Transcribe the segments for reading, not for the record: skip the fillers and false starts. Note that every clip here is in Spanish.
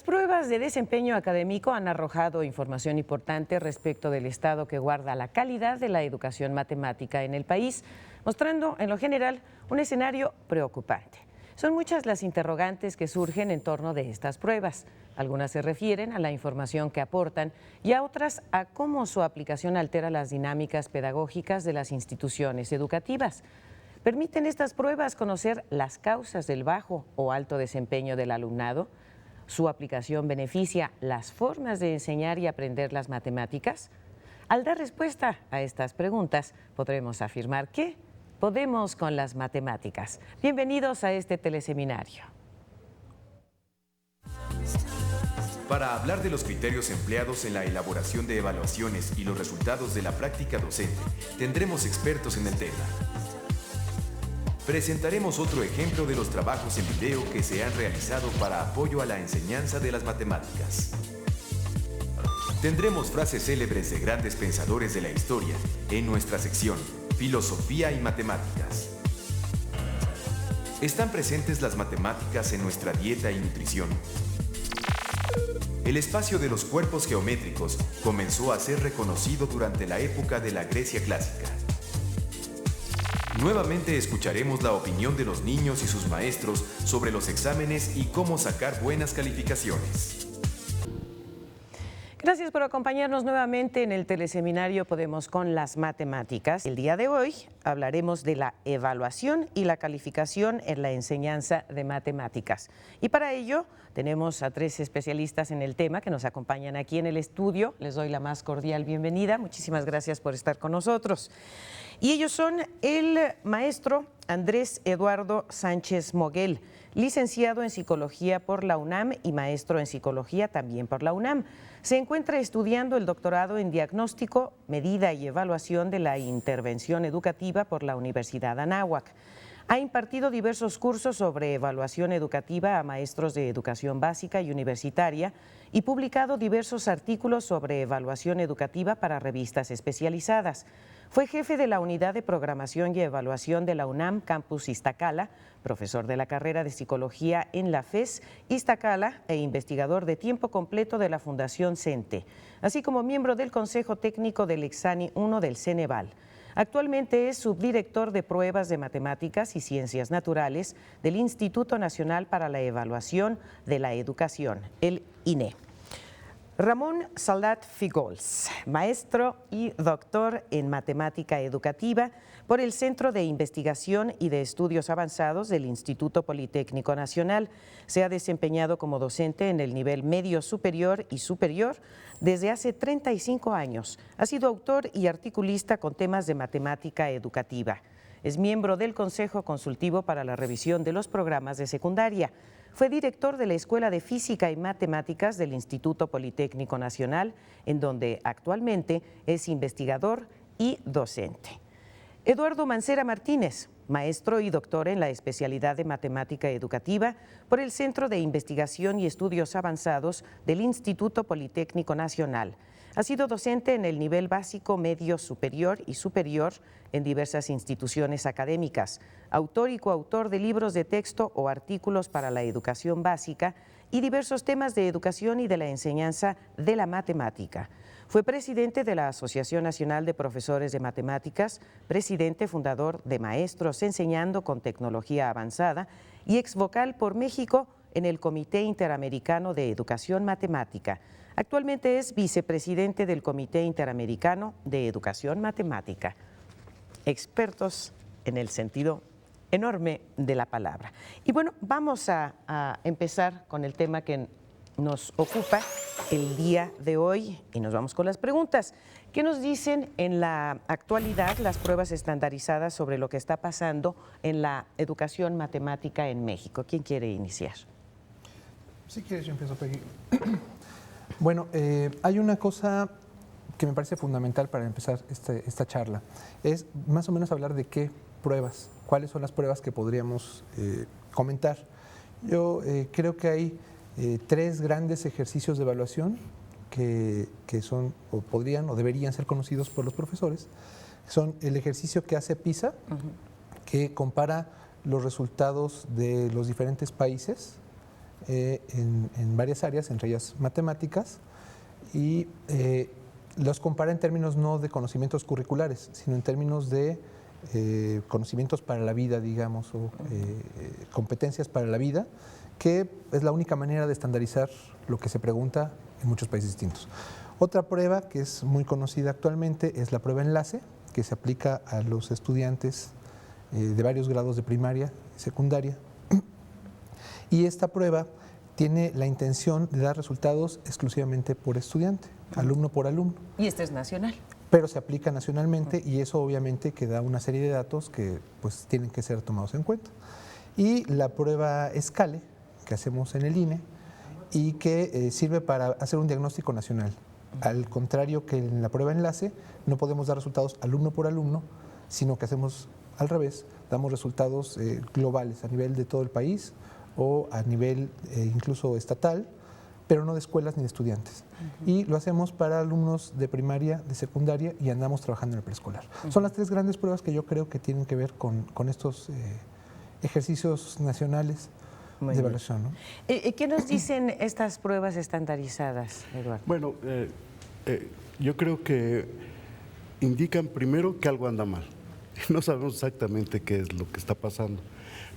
Las pruebas de desempeño académico han arrojado información importante respecto del estado que guarda la calidad de la educación matemática en el país, mostrando en lo general un escenario preocupante. Son muchas las interrogantes que surgen en torno de estas pruebas. Algunas se refieren a la información que aportan y a otras a cómo su aplicación altera las dinámicas pedagógicas de las instituciones educativas. ¿Permiten estas pruebas conocer las causas del bajo o alto desempeño del alumnado? ¿Su aplicación beneficia las formas de enseñar y aprender las matemáticas? Al dar respuesta a estas preguntas, podremos afirmar que podemos con las matemáticas. Bienvenidos a este teleseminario. Para hablar de los criterios empleados en la elaboración de evaluaciones y los resultados de la práctica docente, tendremos expertos en el tema. Presentaremos otro ejemplo de los trabajos en video que se han realizado para apoyo a la enseñanza de las matemáticas. Tendremos frases célebres de grandes pensadores de la historia en nuestra sección Filosofía y Matemáticas. ¿Están presentes las matemáticas en nuestra dieta y nutrición? El espacio de los cuerpos geométricos comenzó a ser reconocido durante la época de la Grecia clásica. Nuevamente escucharemos la opinión de los niños y sus maestros sobre los exámenes y cómo sacar buenas calificaciones. Gracias por acompañarnos nuevamente en el teleseminario Podemos con las Matemáticas. El día de hoy hablaremos de la evaluación y la calificación en la enseñanza de matemáticas. Y para ello tenemos a tres especialistas en el tema que nos acompañan aquí en el estudio. Les doy la más cordial bienvenida. Muchísimas gracias por estar con nosotros. Y ellos son el maestro Andrés Eduardo Sánchez Moguel, licenciado en Psicología por la UNAM y maestro en Psicología también por la UNAM. Se encuentra estudiando el doctorado en Diagnóstico, Medida y Evaluación de la Intervención Educativa por la Universidad Anáhuac. Ha impartido diversos cursos sobre evaluación educativa a maestros de educación básica y universitaria y publicado diversos artículos sobre evaluación educativa para revistas especializadas. Fue jefe de la Unidad de Programación y Evaluación de la UNAM Campus Iztacala, profesor de la carrera de Psicología en la FES Iztacala e investigador de tiempo completo de la Fundación CENTE, así como miembro del Consejo Técnico del Exani 1 del Ceneval. Actualmente es subdirector de pruebas de matemáticas y ciencias naturales del Instituto Nacional para la Evaluación de la Educación, el INE. Ramón Saldat Figols, maestro y doctor en matemática educativa por el Centro de Investigación y de Estudios Avanzados del Instituto Politécnico Nacional. Se ha desempeñado como docente en el nivel medio superior y superior desde hace 35 años. Ha sido autor y articulista con temas de matemática educativa. Es miembro del Consejo Consultivo para la Revisión de los Programas de Secundaria. Fue director de la Escuela de Física y Matemáticas del Instituto Politécnico Nacional, en donde actualmente es investigador y docente. Eduardo Mancera Martínez, maestro y doctor en la especialidad de Matemática Educativa por el Centro de Investigación y Estudios Avanzados del Instituto Politécnico Nacional. Ha sido docente en el nivel básico, medio, superior y superior en diversas instituciones académicas, autor y coautor de libros de texto o artículos para la educación básica y diversos temas de educación y de la enseñanza de la matemática. Fue presidente de la Asociación Nacional de Profesores de Matemáticas, presidente fundador de Maestros Enseñando con Tecnología Avanzada y exvocal por México en el Comité Interamericano de Educación Matemática. Actualmente es vicepresidente del Comité Interamericano de Educación Matemática. Expertos en el sentido enorme de la palabra. Y bueno, vamos a empezar con el tema que nos ocupa el día de hoy y nos vamos con las preguntas. ¿Qué nos dicen en la actualidad las pruebas estandarizadas sobre lo que está pasando en la educación matemática en México? ¿Quién quiere iniciar? Si quieres, yo empiezo, Peggy. Bueno, hay una cosa que me parece fundamental para empezar esta charla. Es más o menos hablar de qué pruebas, cuáles son las pruebas que podríamos comentar. Yo creo que hay tres grandes ejercicios de evaluación que son, o podrían, o deberían ser conocidos por los profesores. Son el ejercicio que hace PISA, que compara los resultados de los diferentes países en varias áreas, entre ellas matemáticas, y los compara en términos no de conocimientos curriculares, sino en términos de conocimientos para la vida, digamos, o competencias para la vida, que es la única manera de estandarizar lo que se pregunta en muchos países distintos. Otra prueba que es muy conocida actualmente es la prueba enlace, que se aplica a los estudiantes de varios grados de primaria y secundaria. Y esta prueba tiene la intención de dar resultados exclusivamente por estudiante, alumno por alumno. Y este es nacional. Pero se aplica nacionalmente y eso obviamente que da una serie de datos que pues tienen que ser tomados en cuenta. Y la prueba SCALE, que hacemos en el INE, y que sirve para hacer un diagnóstico nacional. Al contrario que en la prueba enlace, no podemos dar resultados alumno por alumno, sino que hacemos al revés, damos resultados globales a nivel de todo el país o a nivel incluso estatal, pero no de escuelas ni de estudiantes. Y lo hacemos para alumnos de primaria, de secundaria y andamos trabajando en el preescolar. Son las 3 grandes pruebas que yo creo que tienen que ver con estos ejercicios nacionales de evaluación, ¿no? ¿Qué nos dicen estas pruebas estandarizadas, Eduardo? Bueno, yo creo que indican primero que algo anda mal. No sabemos exactamente qué es lo que está pasando,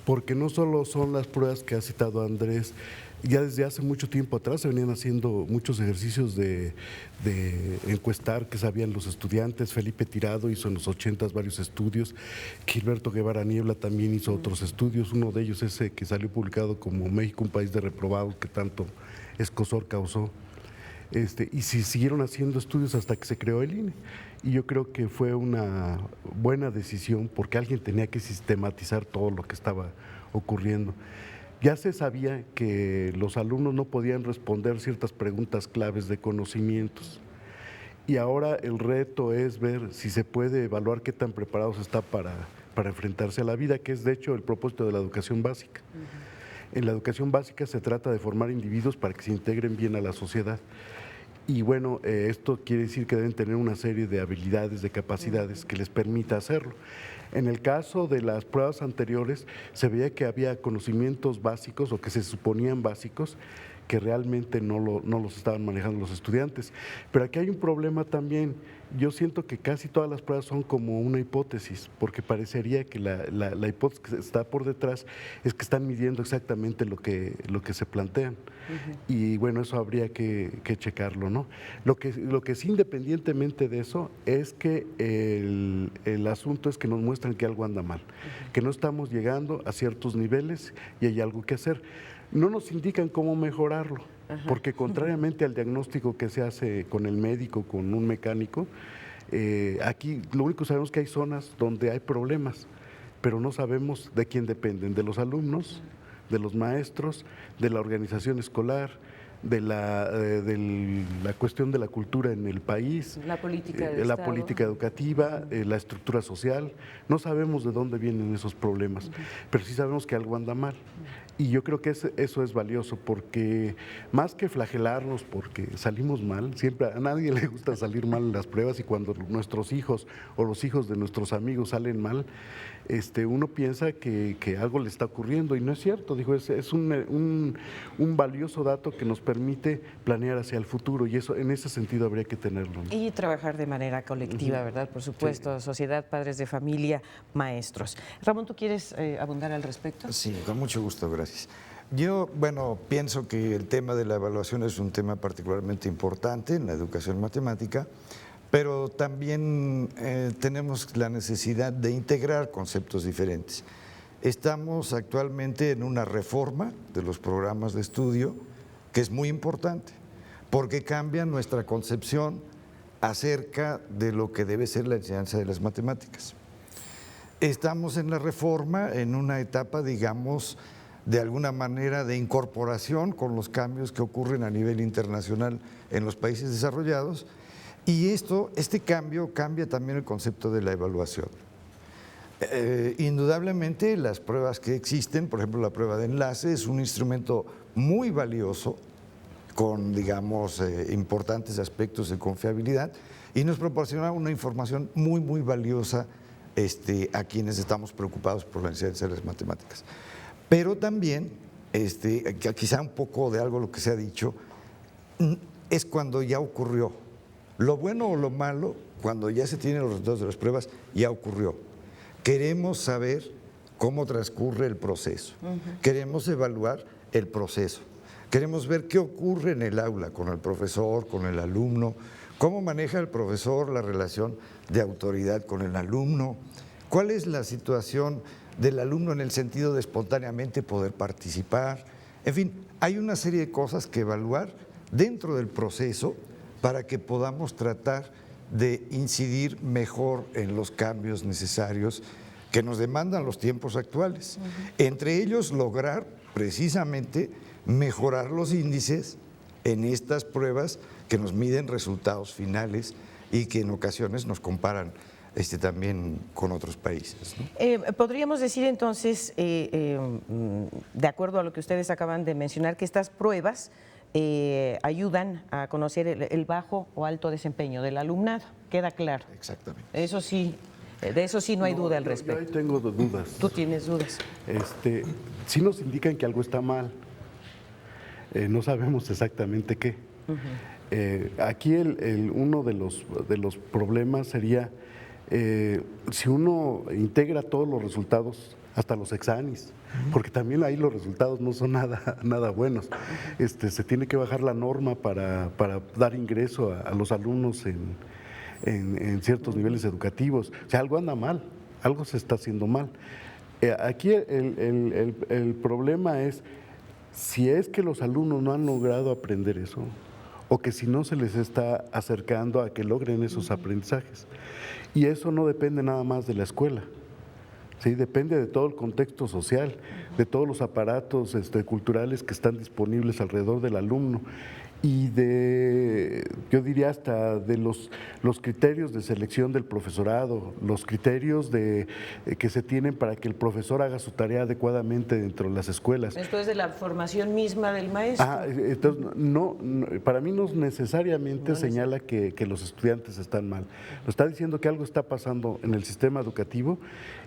porque no solo son las pruebas que ha citado Andrés, ya desde hace mucho tiempo atrás se venían haciendo muchos ejercicios de encuestar qué sabían los estudiantes. Felipe Tirado hizo en los 80s varios estudios, Gilberto Guevara Niebla también hizo otros estudios, uno de ellos ese que salió publicado como México, un país de reprobados, que tanto escozor causó. Y se siguieron haciendo estudios hasta que se creó el INE. Y yo creo que fue una buena decisión porque alguien tenía que sistematizar todo lo que estaba ocurriendo. Ya se sabía que los alumnos no podían responder ciertas preguntas claves de conocimientos. Y ahora el reto es ver si se puede evaluar qué tan preparados está para enfrentarse a la vida, que es de hecho el propósito de la educación básica. En la educación básica se trata de formar individuos para que se integren bien a la sociedad. Y bueno, esto quiere decir que deben tener una serie de habilidades, de capacidades que les permita hacerlo. En el caso de las pruebas anteriores, se veía que había conocimientos básicos o que se suponían básicos que realmente no los estaban manejando los estudiantes. Pero aquí hay un problema también. Yo siento que casi todas las pruebas son como una hipótesis, porque parecería que la hipótesis que está por detrás es que están midiendo exactamente lo que se plantean. Y bueno, eso habría que checarlo, ¿no? Lo que sí, independientemente de eso, es que el asunto es que nos muestran que algo anda mal, que no estamos llegando a ciertos niveles y hay algo que hacer. No nos indican cómo mejorarlo, porque contrariamente al diagnóstico que se hace con el médico, con un mecánico, aquí lo único que sabemos es que hay zonas donde hay problemas, pero no sabemos de quién dependen, de los alumnos, de los maestros, de la organización escolar, de la cuestión de la cultura en el país, la política la política educativa, la estructura social. No sabemos de dónde vienen esos problemas, pero sí sabemos que algo anda mal. Y yo creo que eso es valioso, porque más que flagelarnos porque salimos mal, siempre a nadie le gusta salir mal en las pruebas, y cuando nuestros hijos o los hijos de nuestros amigos salen mal, uno piensa que algo le está ocurriendo, y no es cierto. Digo, es un valioso dato que nos permite planear hacia el futuro, y eso en ese sentido habría que tenerlo, ¿no? Y trabajar de manera colectiva, ¿verdad? Por supuesto, sí. Sociedad, padres de familia, maestros. Ramón, ¿tú quieres abundar al respecto? Sí, con mucho gusto, gracias. Yo, pienso que el tema de la evaluación es un tema particularmente importante en la educación matemática, pero también tenemos la necesidad de integrar conceptos diferentes. Estamos actualmente en una reforma de los programas de estudio que es muy importante, porque cambia nuestra concepción acerca de lo que debe ser la enseñanza de las matemáticas. Estamos en la reforma en una etapa, digamos, de alguna manera de incorporación con los cambios que ocurren a nivel internacional en los países desarrollados, y este cambio cambia también el concepto de la evaluación. Indudablemente las pruebas que existen, por ejemplo la prueba de enlace, es un instrumento muy valioso con, digamos, importantes aspectos de confiabilidad, y nos proporciona una información muy, muy valiosa a quienes estamos preocupados por la enseñanza de las matemáticas. Pero también quizá un poco de algo lo que se ha dicho, es cuando ya ocurrió. Lo bueno o lo malo, cuando ya se tienen los resultados de las pruebas, ya ocurrió. Queremos saber cómo transcurre el proceso. Queremos evaluar el proceso. Queremos ver qué ocurre en el aula con el profesor, con el alumno, cómo maneja el profesor la relación de autoridad con el alumno, cuál es la situación del alumno en el sentido de espontáneamente poder participar. En fin, hay una serie de cosas que evaluar dentro del proceso para que podamos tratar de incidir mejor en los cambios necesarios que nos demandan los tiempos actuales. Entre ellos, lograr precisamente mejorar los índices en estas pruebas que nos miden resultados finales y que en ocasiones nos comparan también con otros países, ¿no? Podríamos decir entonces, de acuerdo a lo que ustedes acaban de mencionar, que estas pruebas ayudan a conocer el bajo o alto desempeño del alumnado, queda claro. Exactamente. Eso sí, de eso sí no hay duda al respecto. Yo ahí tengo dudas. Tú tienes dudas. Sí nos indican que algo está mal. No sabemos exactamente qué. Aquí uno de los problemas sería si uno integra todos los resultados, hasta los exámenes, porque también ahí los resultados no son nada buenos. Se tiene que bajar la norma para dar ingreso a los alumnos en ciertos niveles educativos. O sea, algo anda mal, algo se está haciendo mal. Aquí el problema es si es que los alumnos no han logrado aprender eso, o que si no se les está acercando a que logren esos aprendizajes. Y eso no depende nada más de la escuela, ¿sí? Depende de todo el contexto social, de todos los aparatos culturales que están disponibles alrededor del alumno y yo diría hasta de los criterios de selección del profesorado, los criterios que se tienen para que el profesor haga su tarea adecuadamente dentro de las escuelas. Esto es de la formación misma del maestro. Entonces, para mí no necesariamente señala que los estudiantes están mal. Nos está diciendo que algo está pasando en el sistema educativo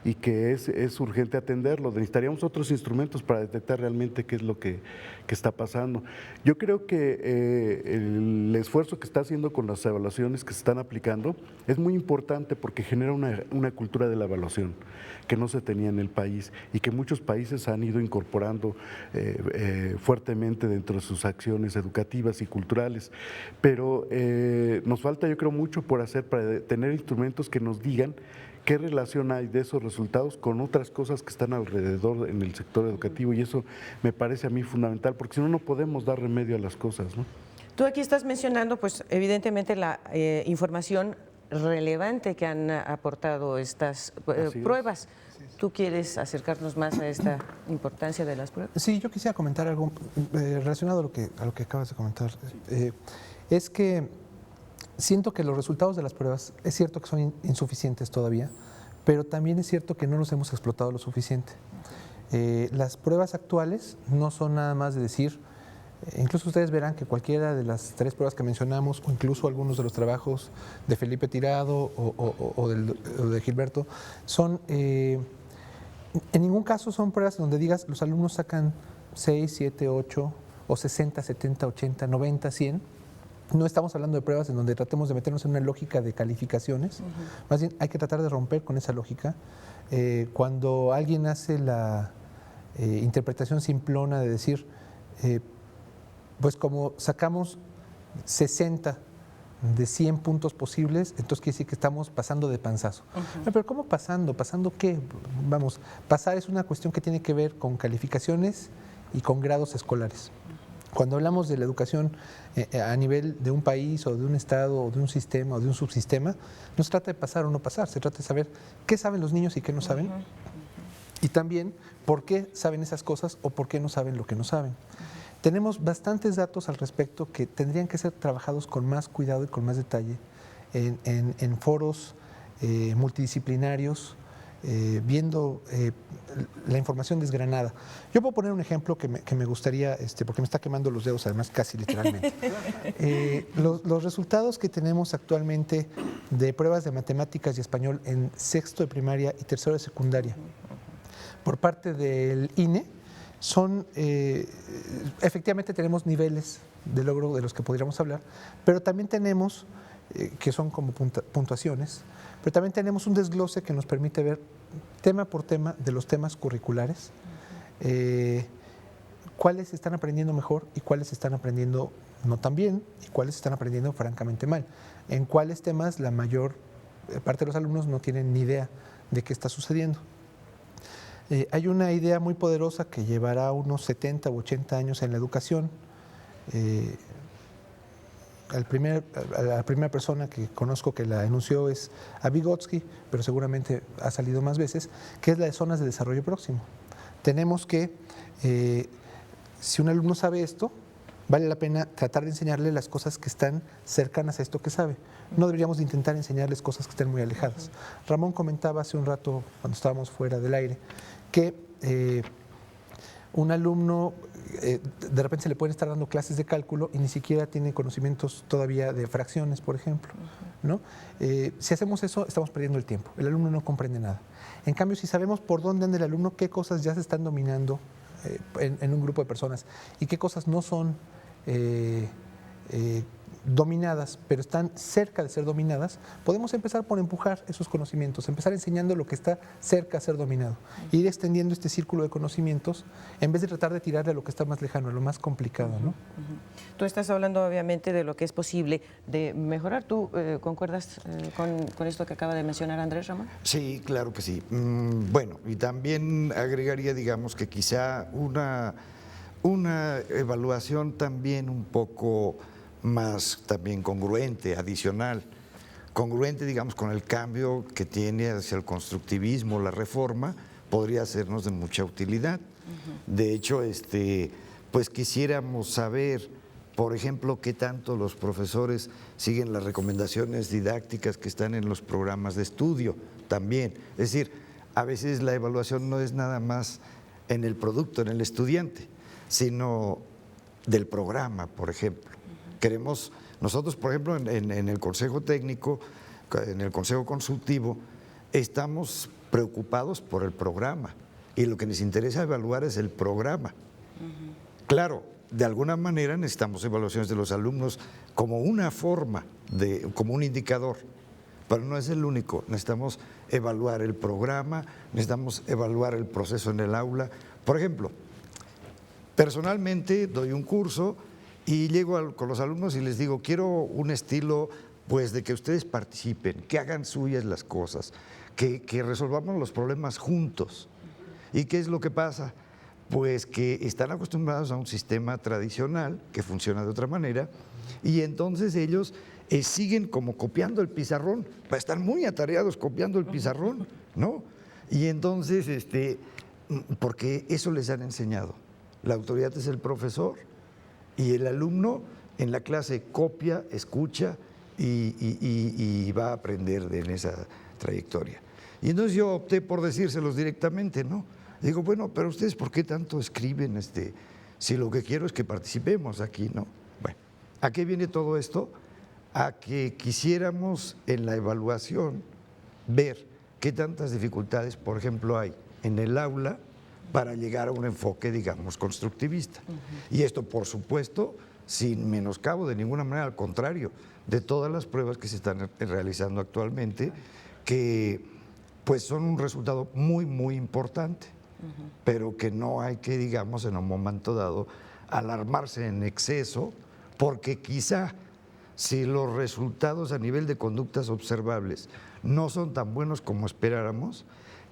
y que es urgente atenderlo. Necesitaríamos otros instrumentos para detectar realmente qué es lo que está pasando. Yo creo que el esfuerzo que está haciendo con las evaluaciones que se están aplicando es muy importante porque genera una cultura de la evaluación que no se tenía en el país y que muchos países han ido incorporando fuertemente dentro de sus acciones educativas y culturales. Pero nos falta, yo creo, mucho por hacer para tener instrumentos que nos digan qué relación hay de esos resultados con otras cosas que están alrededor en el sector educativo, y eso me parece a mí fundamental, porque si no, no podemos dar remedio a las cosas, ¿no? Tú aquí estás mencionando, pues, evidentemente la información relevante que han aportado estas pruebas. ¿Tú quieres acercarnos más a esta importancia de las pruebas? Sí, yo quisiera comentar algo relacionado a lo que acabas de comentar. Es que siento que los resultados de las pruebas, es cierto que son insuficientes todavía, pero también es cierto que no los hemos explotado lo suficiente. Las pruebas actuales no son nada más de decir, incluso ustedes verán que cualquiera de las 3 pruebas que mencionamos, o incluso algunos de los trabajos de Felipe Tirado o de Gilberto, son, en ningún caso son pruebas donde digas los alumnos sacan 6, 7, 8 o 60, 70, 80, 90, 100. No estamos hablando de pruebas en donde tratemos de meternos en una lógica de calificaciones, más bien hay que tratar de romper con esa lógica. Cuando alguien hace la interpretación simplona de decir, pues como sacamos 60 de 100 puntos posibles, entonces quiere decir que estamos pasando de panzazo. Pero ¿cómo pasando? ¿Pasando qué? Vamos, pasar es una cuestión que tiene que ver con calificaciones y con grados escolares. Cuando hablamos de la educación a nivel de un país o de un estado o de un sistema o de un subsistema, no se trata de pasar o no pasar, se trata de saber qué saben los niños y qué no saben, y también por qué saben esas cosas o por qué no saben lo que no saben. Tenemos bastantes datos al respecto que tendrían que ser trabajados con más cuidado y con más detalle en foros multidisciplinarios, viendo la información desgranada. Yo puedo poner un ejemplo que me gustaría, porque me está quemando los dedos, además casi literalmente. Los resultados que tenemos actualmente de pruebas de matemáticas y español en 6º de primaria y 3º de secundaria por parte del INE efectivamente tenemos niveles de logro de los que podríamos hablar, pero también tenemos, que son como puntuaciones, pero también tenemos un desglose que nos permite ver tema por tema de los temas curriculares, cuáles están aprendiendo mejor y cuáles están aprendiendo no tan bien y cuáles están aprendiendo francamente mal. En cuáles temas la mayor parte de los alumnos no tienen ni idea de qué está sucediendo. Hay una idea muy poderosa que llevará unos 70 u 80 años en la educación. La primera persona que conozco que la enunció es a Vygotsky, pero seguramente ha salido más veces, que es la de zonas de desarrollo próximo. Tenemos que, si un alumno sabe esto, vale la pena tratar de enseñarle las cosas que están cercanas a esto que sabe. No deberíamos de intentar enseñarles cosas que estén muy alejadas. Ramón comentaba hace un rato, cuando estábamos fuera del aire, que un alumno de repente se le pueden estar dando clases de cálculo y ni siquiera tiene conocimientos todavía de fracciones, por ejemplo, ¿no? Si hacemos eso, estamos perdiendo el tiempo. El alumno no comprende nada. En cambio, si sabemos por dónde anda el alumno, qué cosas ya se están dominando en un grupo de personas y qué cosas no son dominadas, pero están cerca de ser dominadas, podemos empezar por empujar esos conocimientos, empezar enseñando lo que está cerca de ser dominado, e ir extendiendo este círculo de conocimientos en vez de tratar de tirarle a lo que está más lejano, a lo más complicado, ¿no? Tú estás hablando obviamente de lo que es posible de mejorar. ¿Tú concuerdas con esto que acaba de mencionar Andrés, Ramón? Sí, claro que sí. Bueno, y también agregaría, digamos, que quizá una evaluación también un poco más también congruente, adicional, congruente, digamos, con el cambio que tiene hacia el constructivismo, la reforma, podría sernos de mucha utilidad. De hecho, pues quisiéramos saber, por ejemplo, qué tanto los profesores siguen las recomendaciones didácticas que están en los programas de estudio también. Es decir, a veces la evaluación no es nada más en el producto, en el estudiante, sino del programa, por ejemplo. Queremos, nosotros, por ejemplo, en el Consejo Técnico, en el Consejo Consultivo, estamos preocupados por el programa y lo que nos interesa evaluar es el programa. Claro, de alguna manera necesitamos evaluaciones de los alumnos como una forma, como un indicador, pero no es el único. Necesitamos evaluar el programa, necesitamos evaluar el proceso en el aula. Por ejemplo, personalmente doy un curso y llego con los alumnos y les digo, quiero un estilo pues de que ustedes participen, que hagan suyas las cosas, que resolvamos los problemas juntos. ¿Y qué es lo que pasa? Pues que están acostumbrados a un sistema tradicional que funciona de otra manera y entonces ellos siguen como copiando el pizarrón, están muy atareados copiando el pizarrón, ¿no? Y entonces, porque eso les han enseñado. La autoridad es el profesor y el alumno en la clase copia, escucha y va a aprender en esa trayectoria. Y entonces yo opté por decírselos directamente, ¿no? Digo, bueno, pero ustedes ¿por qué tanto escriben si lo que quiero es que participemos aquí, ¿no? Bueno, ¿a qué viene todo esto? A que quisiéramos en la evaluación ver qué tantas dificultades, por ejemplo, hay en el aula para llegar a un enfoque, digamos, constructivista. Y esto, por supuesto, sin menoscabo de ninguna manera, al contrario, de todas las pruebas que se están realizando actualmente, que pues son un resultado muy, muy importante, pero que no hay que, digamos, en un momento dado, alarmarse en exceso, porque quizá si los resultados a nivel de conductas observables no son tan buenos como esperáramos,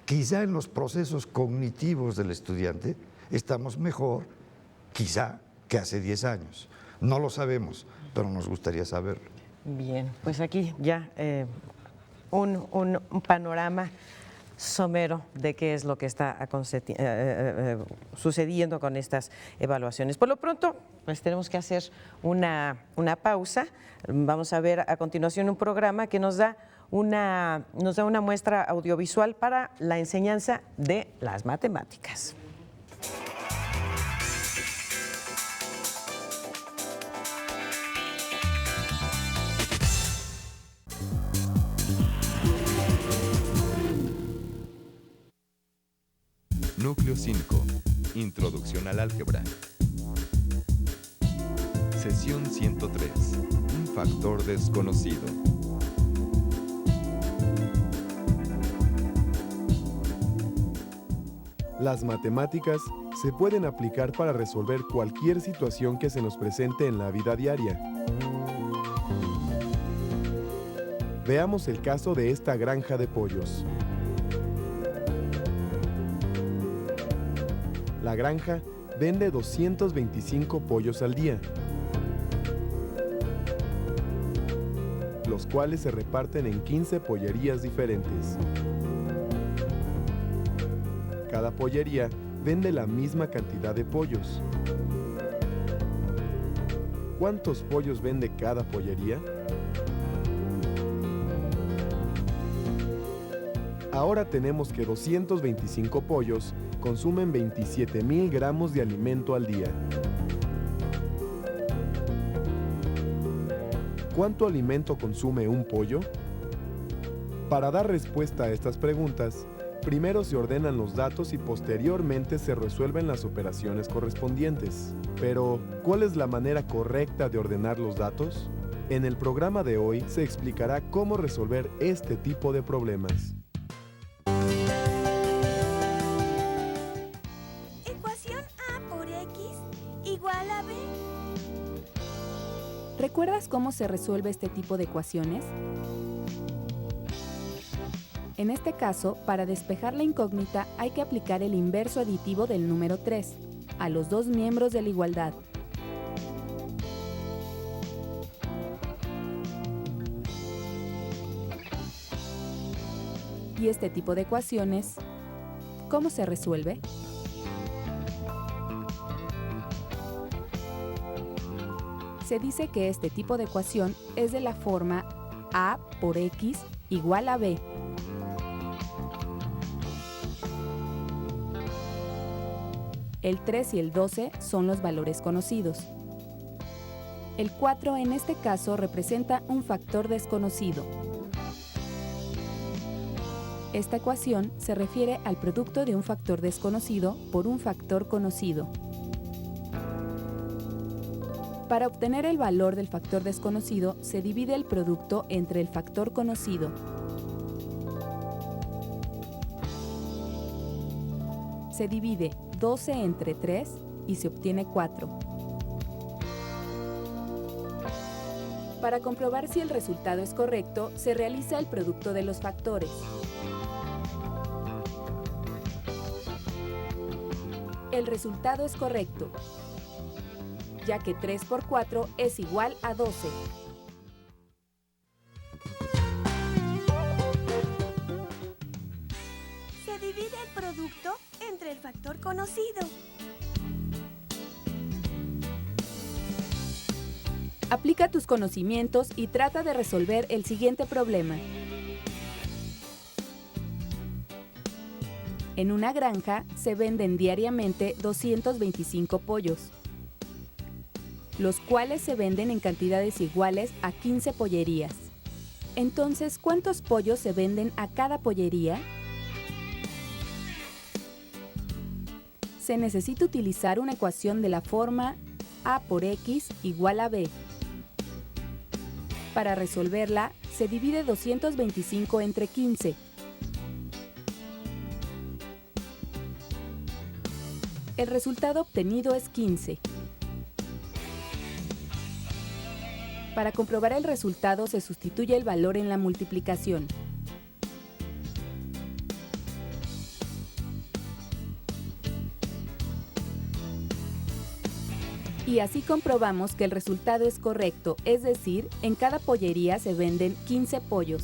quizá en los procesos cognitivos del estudiante estamos mejor, quizá, que hace 10 años. No lo sabemos, pero nos gustaría saberlo. Bien, pues aquí ya un panorama somero de qué es lo que está sucediendo con estas evaluaciones. Por lo pronto, pues tenemos que hacer una pausa. Vamos a ver a continuación un programa que nos da una muestra audiovisual para la enseñanza de las matemáticas. Núcleo 5. Introducción al álgebra. Sesión 103. Un factor desconocido. Las matemáticas se pueden aplicar para resolver cualquier situación que se nos presente en la vida diaria. Veamos el caso de esta granja de pollos. La granja vende 225 pollos al día, los cuales se reparten en 15 pollerías diferentes. Cada pollería vende la misma cantidad de pollos. ¿Cuántos pollos vende cada pollería? Ahora tenemos que 225 pollos consumen 27,000 gramos de alimento al día. ¿Cuánto alimento consume un pollo? Para dar respuesta a estas preguntas, primero se ordenan los datos y posteriormente se resuelven las operaciones correspondientes. Pero, ¿cuál es la manera correcta de ordenar los datos? En el programa de hoy se explicará cómo resolver este tipo de problemas. Ecuación A por X igual a B. ¿Recuerdas cómo se resuelve este tipo de ecuaciones? En este caso, para despejar la incógnita hay que aplicar el inverso aditivo del número 3 a los dos miembros de la igualdad. ¿Y este tipo de ecuaciones, cómo se resuelve? Se dice que este tipo de ecuación es de la forma A por X igual a B. El 3 y el 12 son los valores conocidos. El 4 en este caso representa un factor desconocido. Esta ecuación se refiere al producto de un factor desconocido por un factor conocido. Para obtener el valor del factor desconocido, se divide el producto entre el factor conocido. Se divide 12 entre 3 y se obtiene 4. Para comprobar si el resultado es correcto, se realiza el producto de los factores. El resultado es correcto, ya que 3 por 4 es igual a 12. Se divide el producto entre el factor conocido. Aplica tus conocimientos y trata de resolver el siguiente problema. En una granja se venden diariamente 225 pollos, los cuales se venden en cantidades iguales a 15 pollerías. Entonces, ¿cuántos pollos se venden a cada pollería? Se necesita utilizar una ecuación de la forma A por X igual a B. Para resolverla, se divide 225 entre 15. El resultado obtenido es 15. Para comprobar el resultado se sustituye el valor en la multiplicación. Y así comprobamos que el resultado es correcto, es decir, en cada pollería se venden 15 pollos.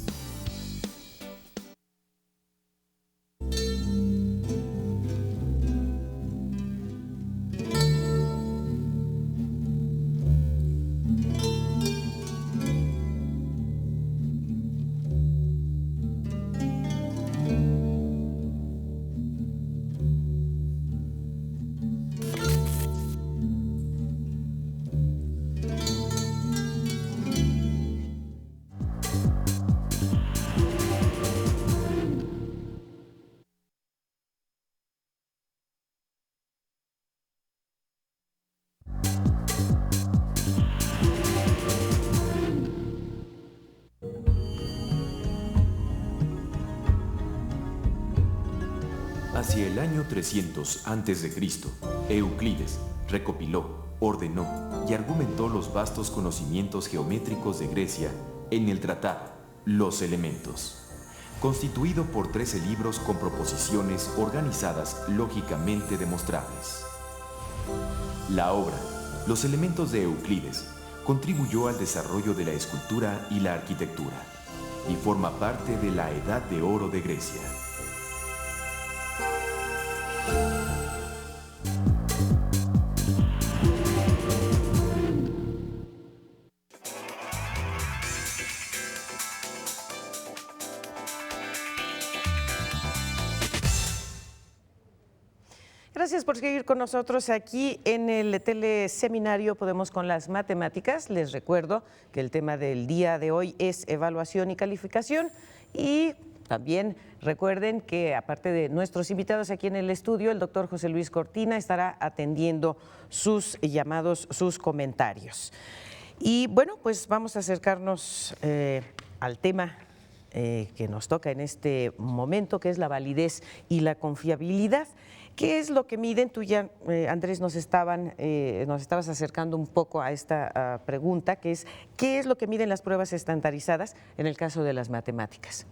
Hacia el año 300 a.C., Euclides recopiló, ordenó y argumentó los vastos conocimientos geométricos de Grecia en el tratado Los Elementos, constituido por 13 libros con proposiciones organizadas lógicamente demostrables. La obra Los Elementos de Euclides contribuyó al desarrollo de la escultura y la arquitectura y forma parte de la Edad de Oro de Grecia. Gracias por seguir con nosotros aquí en el teleseminario Podemos con las Matemáticas. Les recuerdo que el tema del día de hoy es evaluación y calificación, y también recuerden que aparte de nuestros invitados aquí en el estudio, el doctor José Luis Cortina estará atendiendo sus llamados, sus comentarios. Y bueno, pues vamos a acercarnos al tema que nos toca en este momento, que es la validez y la confiabilidad. ¿Qué es lo que miden? Tú ya, Andrés, nos estabas acercando un poco a esta pregunta, que es ¿qué es lo que miden las pruebas estandarizadas en el caso de las matemáticas?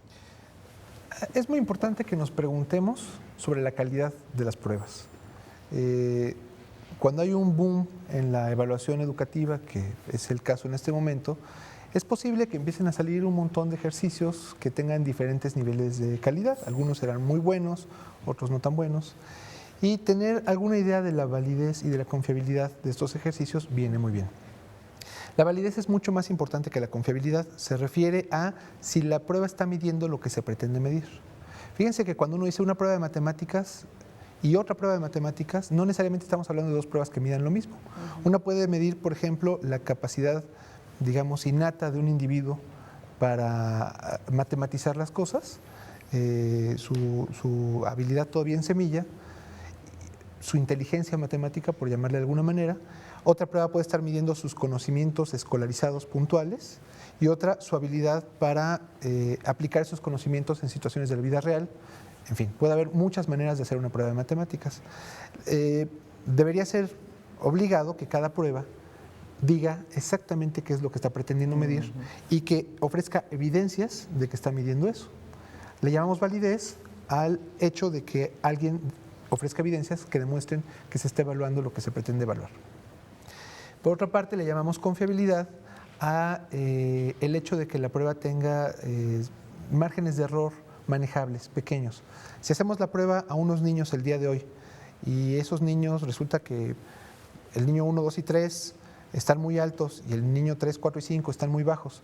Es muy importante que nos preguntemos sobre la calidad de las pruebas. Cuando hay un boom en la evaluación educativa, que es el caso en este momento, es posible que empiecen a salir un montón de ejercicios que tengan diferentes niveles de calidad. Algunos serán muy buenos, otros no tan buenos. Y tener alguna idea de la validez y de la confiabilidad de estos ejercicios viene muy bien. La validez es mucho más importante que la confiabilidad. Se refiere a si la prueba está midiendo lo que se pretende medir. Fíjense que cuando uno dice una prueba de matemáticas y otra prueba de matemáticas, no necesariamente estamos hablando de dos pruebas que midan lo mismo. Una puede medir, por ejemplo, la capacidad, digamos, innata de un individuo para matematizar las cosas, su habilidad todavía en semilla, su inteligencia matemática, por llamarle de alguna manera. Otra prueba puede estar midiendo sus conocimientos escolarizados puntuales, y otra su habilidad para aplicar esos conocimientos en situaciones de la vida real. En fin, puede haber muchas maneras de hacer una prueba de matemáticas. Debería ser obligado que cada prueba diga exactamente qué es lo que está pretendiendo medir y que ofrezca evidencias de que está midiendo eso. Le llamamos validez al hecho de que alguien ofrezca evidencias que demuestren que se está evaluando lo que se pretende evaluar. Por otra parte, le llamamos confiabilidad a el hecho de que la prueba tenga márgenes de error manejables, pequeños. Si hacemos la prueba a unos niños el día de hoy y esos niños resulta que el niño 1, 2 y 3 están muy altos y el niño 3, 4 y 5 están muy bajos,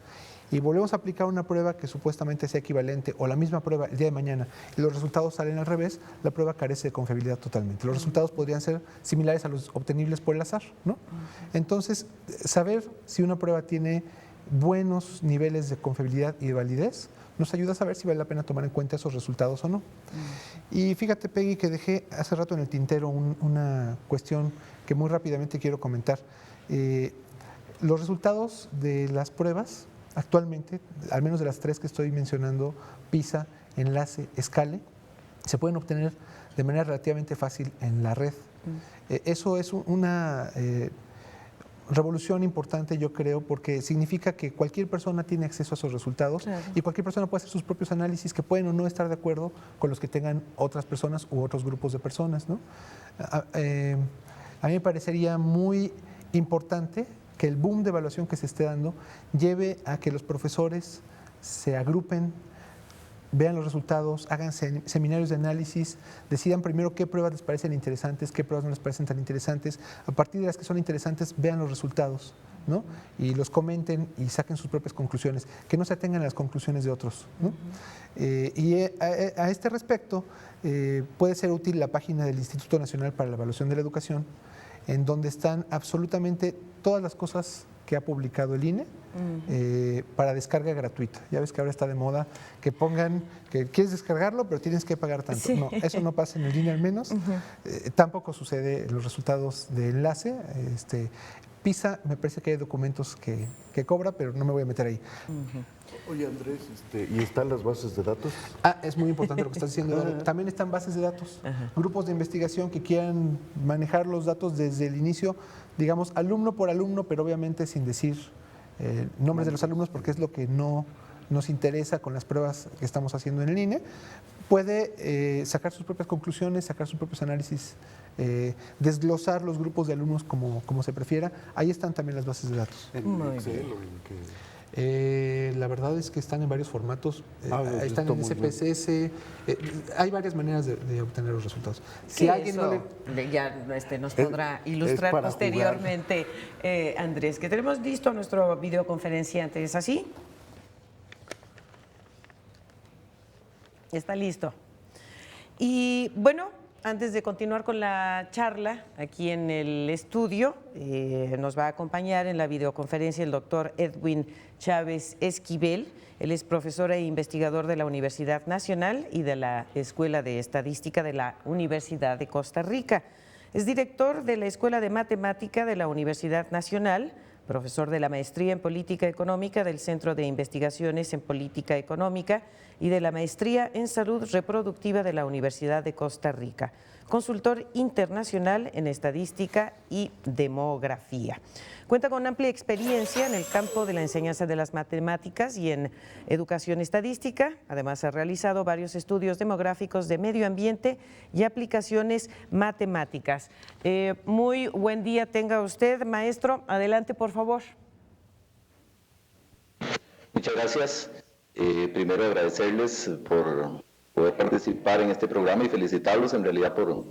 y volvemos a aplicar una prueba que supuestamente sea equivalente o la misma prueba el día de mañana y los resultados salen al revés, la prueba carece de confiabilidad totalmente. Los resultados podrían ser similares a los obtenibles por el azar, ¿no? Entonces, saber si una prueba tiene buenos niveles de confiabilidad y de validez nos ayuda a saber si vale la pena tomar en cuenta esos resultados o no. Y fíjate, Peggy, que dejé hace rato en el tintero una cuestión que muy rápidamente quiero comentar. Los resultados de las pruebas actualmente, al menos de las tres que estoy mencionando, PISA, Enlace, Scale, se pueden obtener de manera relativamente fácil en la red. Eso es una revolución importante, yo creo, porque significa que cualquier persona tiene acceso a esos resultados. Claro. Y cualquier persona puede hacer sus propios análisis que pueden o no estar de acuerdo con los que tengan otras personas u otros grupos de personas, ¿no? A mí me parecería muy importante que el boom de evaluación que se esté dando lleve a que los profesores se agrupen, vean los resultados, hagan seminarios de análisis, decidan primero qué pruebas les parecen interesantes, qué pruebas no les parecen tan interesantes. A partir de las que son interesantes, vean los resultados, ¿no? Y los comenten y saquen sus propias conclusiones, que no se atengan a las conclusiones de otros, ¿no? A este respecto, puede ser útil la página del Instituto Nacional para la Evaluación de la Educación, en donde están absolutamente todas las cosas que ha publicado el INE para descarga gratuita. Ya ves que ahora está de moda que pongan que quieres descargarlo, pero tienes que pagar tanto. Sí. No, eso no pasa en el INE al menos. Tampoco sucede en los resultados de Enlace. PISA, me parece que hay documentos que cobra, pero no me voy a meter ahí. Oye, Andrés, ¿y están las bases de datos? Es muy importante lo que estás diciendo, Eduardo. También están bases de datos, grupos de investigación que quieran manejar los datos desde el inicio, digamos, alumno por alumno, pero obviamente sin decir nombres de los alumnos, porque es lo que no nos interesa con las pruebas que estamos haciendo en el INE. Puede sacar sus propias conclusiones, sacar sus propios análisis, desglosar los grupos de alumnos como se prefiera. Ahí están también las bases de datos. ¿En Excel o en qué? La verdad es que están en varios formatos, están en muy SPSS, hay varias maneras de obtener los resultados. Si alguien ya nos podrá ilustrar posteriormente, Andrés, que tenemos listo nuestro videoconferenciante, ¿es así? Está listo. Y bueno, antes de continuar con la charla, aquí en el estudio nos va a acompañar en la videoconferencia el doctor Edwin Chávez Esquivel. Él es profesor e investigador de la Universidad Nacional y de la Escuela de Estadística de la Universidad de Costa Rica. Es director de la Escuela de Matemática de la Universidad Nacional, profesor de la Maestría en Política Económica del Centro de Investigaciones en Política Económica y de la Maestría en Salud Reproductiva de la Universidad de Costa Rica, consultor internacional en estadística y demografía. Cuenta con amplia experiencia en el campo de la enseñanza de las matemáticas y en educación estadística. Además, ha realizado varios estudios demográficos de medio ambiente y aplicaciones matemáticas. Muy buen día tenga usted, maestro. Adelante, por favor. Muchas gracias. Primero agradecerles por poder participar en este programa y felicitarlos en realidad por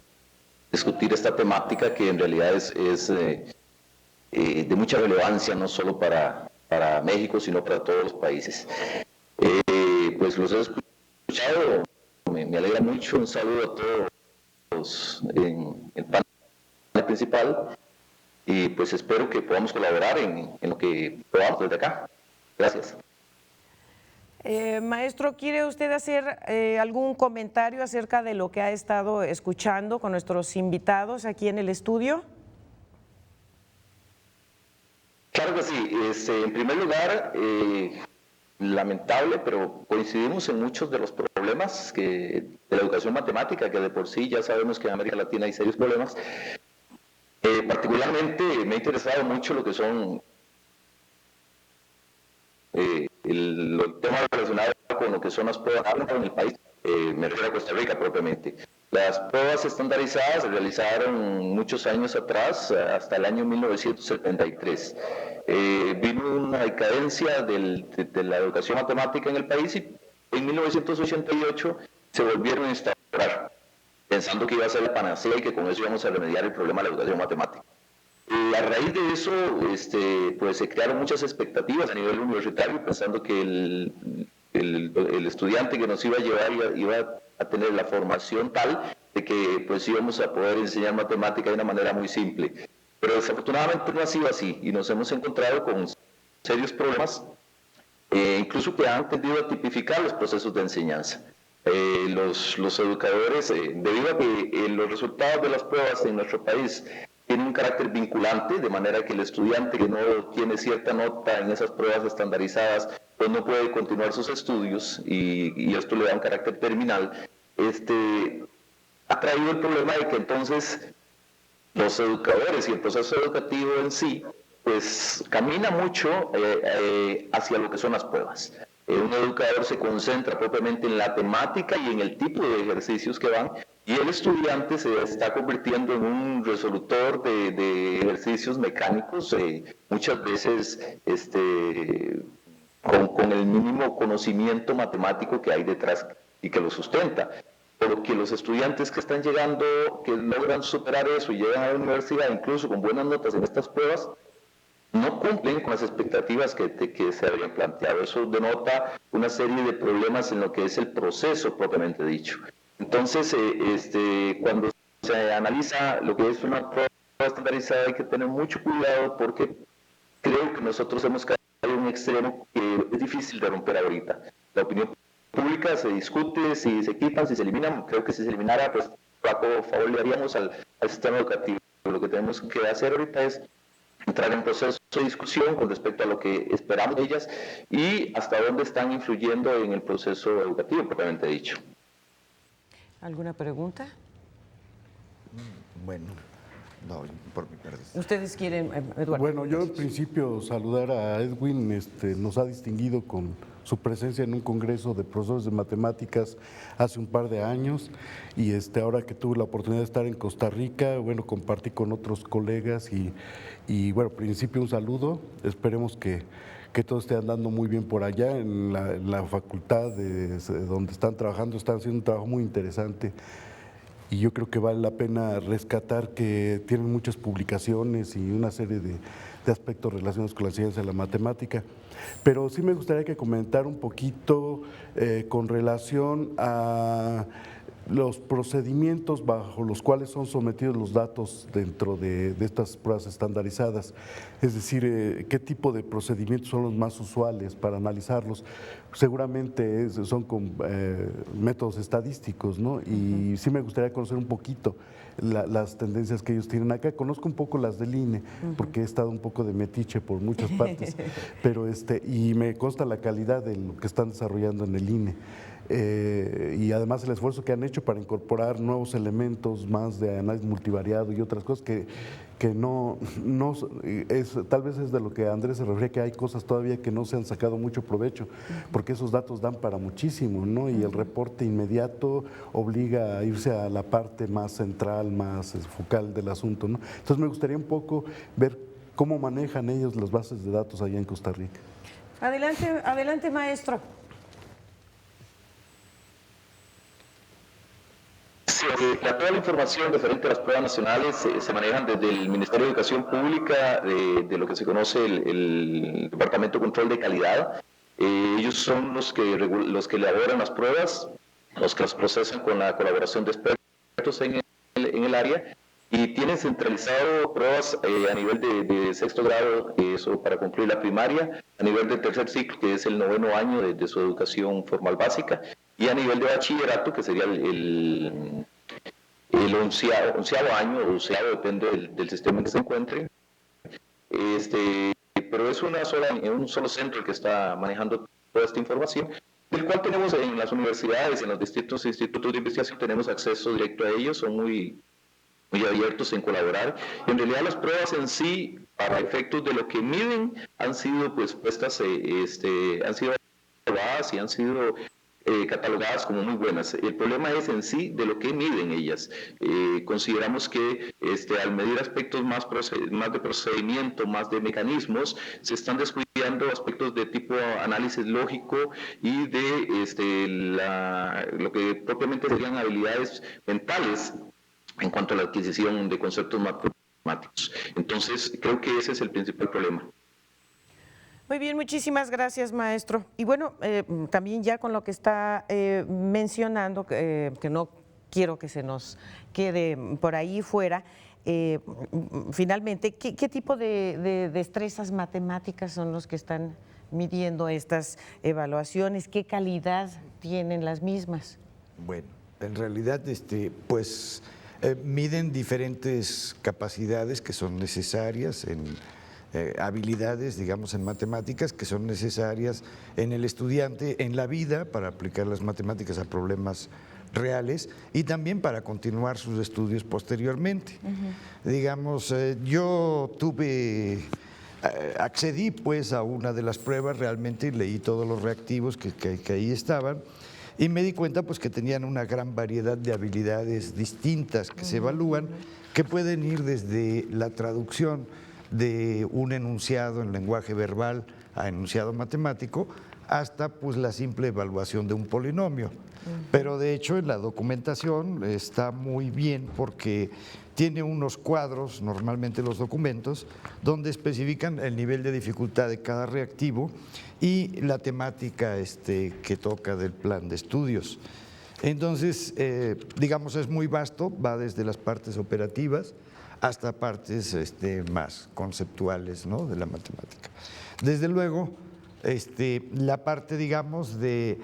discutir esta temática que en realidad es de mucha relevancia, no solo para México, sino para todos los países. Pues los he escuchado, me alegra mucho. Un saludo a todos en el panel principal y pues espero que podamos colaborar en lo que podamos desde acá. Gracias. Maestro, ¿quiere usted hacer algún comentario acerca de lo que ha estado escuchando con nuestros invitados aquí en el estudio? Claro que sí. En primer lugar, lamentable, pero coincidimos en muchos de los problemas de la educación matemática, que de por sí ya sabemos que en América Latina hay serios problemas. Particularmente me ha interesado mucho lo que son el tema relacionado con lo que son las pruebas en el país, me refiero a Costa Rica propiamente. Las pruebas estandarizadas se realizaron muchos años atrás, hasta el año 1973. Vino una decadencia de la educación matemática en el país y en 1988 se volvieron a instaurar, pensando que iba a ser la panacea y que con eso íbamos a remediar el problema de la educación matemática. A raíz de eso, pues se crearon muchas expectativas a nivel universitario, pensando que el estudiante que nos iba a llevar iba a tener la formación tal de que pues íbamos a poder enseñar matemática de una manera muy simple. Pero desafortunadamente no ha sido así y nos hemos encontrado con serios problemas, incluso que han tendido a tipificar los procesos de enseñanza. Los educadores, debido a que los resultados de las pruebas en nuestro país tienen un carácter vinculante, de manera que el estudiante que no tiene cierta nota en esas pruebas estandarizadas, pues no puede continuar sus estudios y esto le da un carácter terminal, ha traído el problema de que entonces los educadores y el proceso educativo en sí, pues camina mucho hacia lo que son las pruebas. Un educador se concentra propiamente en la temática y en el tipo de ejercicios que van, y el estudiante se está convirtiendo en un resolutor de ejercicios mecánicos, muchas veces con el mínimo conocimiento matemático que hay detrás y que lo sustenta. Porque los estudiantes que están llegando, que logran superar eso y llegan a la universidad, incluso con buenas notas en estas pruebas, no cumplen con las expectativas que se habían planteado. Eso denota una serie de problemas en lo que es el proceso propiamente dicho. Entonces, cuando se analiza lo que es una prueba estandarizada, hay que tener mucho cuidado porque creo que nosotros hemos caído en un extremo que es difícil de romper ahorita. La opinión pública se discute si se quitan, si se eliminan. Creo que si se eliminara, pues flaco favor le haríamos al sistema educativo. Lo que tenemos que hacer ahorita es entrar en proceso de discusión con respecto a lo que esperamos de ellas y hasta dónde están influyendo en el proceso educativo, propiamente dicho. ¿Alguna pregunta? Bueno, no, por mi parte. ¿Ustedes quieren, Eduardo? Bueno, yo en principio saludar a Edwin, nos ha distinguido con su presencia en un congreso de profesores de matemáticas hace un par de años y ahora que tuve la oportunidad de estar en Costa Rica, bueno, compartí con otros colegas y bueno, en principio un saludo, esperemos que todo esté andando muy bien por allá en la facultad donde están trabajando, están haciendo un trabajo muy interesante. Y yo creo que vale la pena rescatar que tienen muchas publicaciones y una serie de aspectos relacionados con la ciencia y la matemática. Pero sí me gustaría que comentara un poquito con relación a los procedimientos bajo los cuales son sometidos los datos dentro de estas pruebas estandarizadas. Es decir, qué tipo de procedimientos son los más usuales para analizarlos. Seguramente son con métodos estadísticos, ¿no? Y sí me gustaría conocer un poquito las tendencias que ellos tienen acá. Conozco un poco las del INE, porque he estado un poco de metiche por muchas partes, pero y me consta la calidad de lo que están desarrollando en el INE. Y además el esfuerzo que han hecho para incorporar nuevos elementos más de análisis multivariado y otras cosas que no tal vez es de lo que Andrés se refiere, que hay cosas todavía que no se han sacado mucho provecho, porque esos datos dan para muchísimo, ¿no? Y el reporte inmediato obliga a irse a la parte más central, más focal del asunto, ¿no? Entonces me gustaría un poco ver cómo manejan ellos las bases de datos allá en Costa Rica. Adelante, maestro. Toda la información referente a las pruebas nacionales se manejan desde el Ministerio de Educación Pública, de lo que se conoce el Departamento de Control de Calidad. Ellos son los que elaboran las pruebas, los que las procesan con la colaboración de expertos en el área, y tienen centralizado pruebas a nivel de sexto grado, eso para concluir la primaria, a nivel de tercer ciclo, que es el 9º año de su educación formal básica, y a nivel de bachillerato, que sería el 11º año, o 12º, depende del sistema en que se encuentre. Pero es un solo centro el que está manejando toda esta información, del cual tenemos en las universidades, en los distintos institutos de investigación, tenemos acceso directo a ellos, son muy abiertos en colaborar. En realidad las pruebas en sí, para efectos de lo que miden, han sido pues puestas, han sido evaluadas y han sido catalogadas como muy buenas. El problema es en sí de lo que miden ellas. Consideramos que al medir aspectos más de procedimiento, más de mecanismos, se están descuidando aspectos de tipo análisis lógico y de lo que propiamente serían habilidades mentales en cuanto a la adquisición de conceptos matemáticos. Entonces, creo que ese es el principal problema. Muy bien, muchísimas gracias, maestro. Y bueno, también ya con lo que está mencionando, que no quiero que se nos quede por ahí fuera, finalmente, ¿qué tipo de destrezas matemáticas son los que están midiendo estas evaluaciones? ¿Qué calidad tienen las mismas? Bueno, en realidad, pues miden diferentes capacidades que son necesarias habilidades, digamos, en matemáticas que son necesarias en el estudiante, en la vida, para aplicar las matemáticas a problemas reales y también para continuar sus estudios posteriormente. Digamos, yo accedí pues a una de las pruebas, realmente leí todos los reactivos que ahí estaban, y me di cuenta pues que tenían una gran variedad de habilidades distintas que se evalúan, que pueden ir desde la traducción de un enunciado en lenguaje verbal a enunciado matemático, hasta pues la simple evaluación de un polinomio. Pero de hecho en la documentación está muy bien porque tiene unos cuadros, normalmente los documentos, donde especifican el nivel de dificultad de cada reactivo y la temática que toca del plan de estudios. Entonces, digamos, es muy vasto, va desde las partes operativas hasta partes más conceptuales, ¿no?, de la matemática. Desde luego, la parte, digamos, de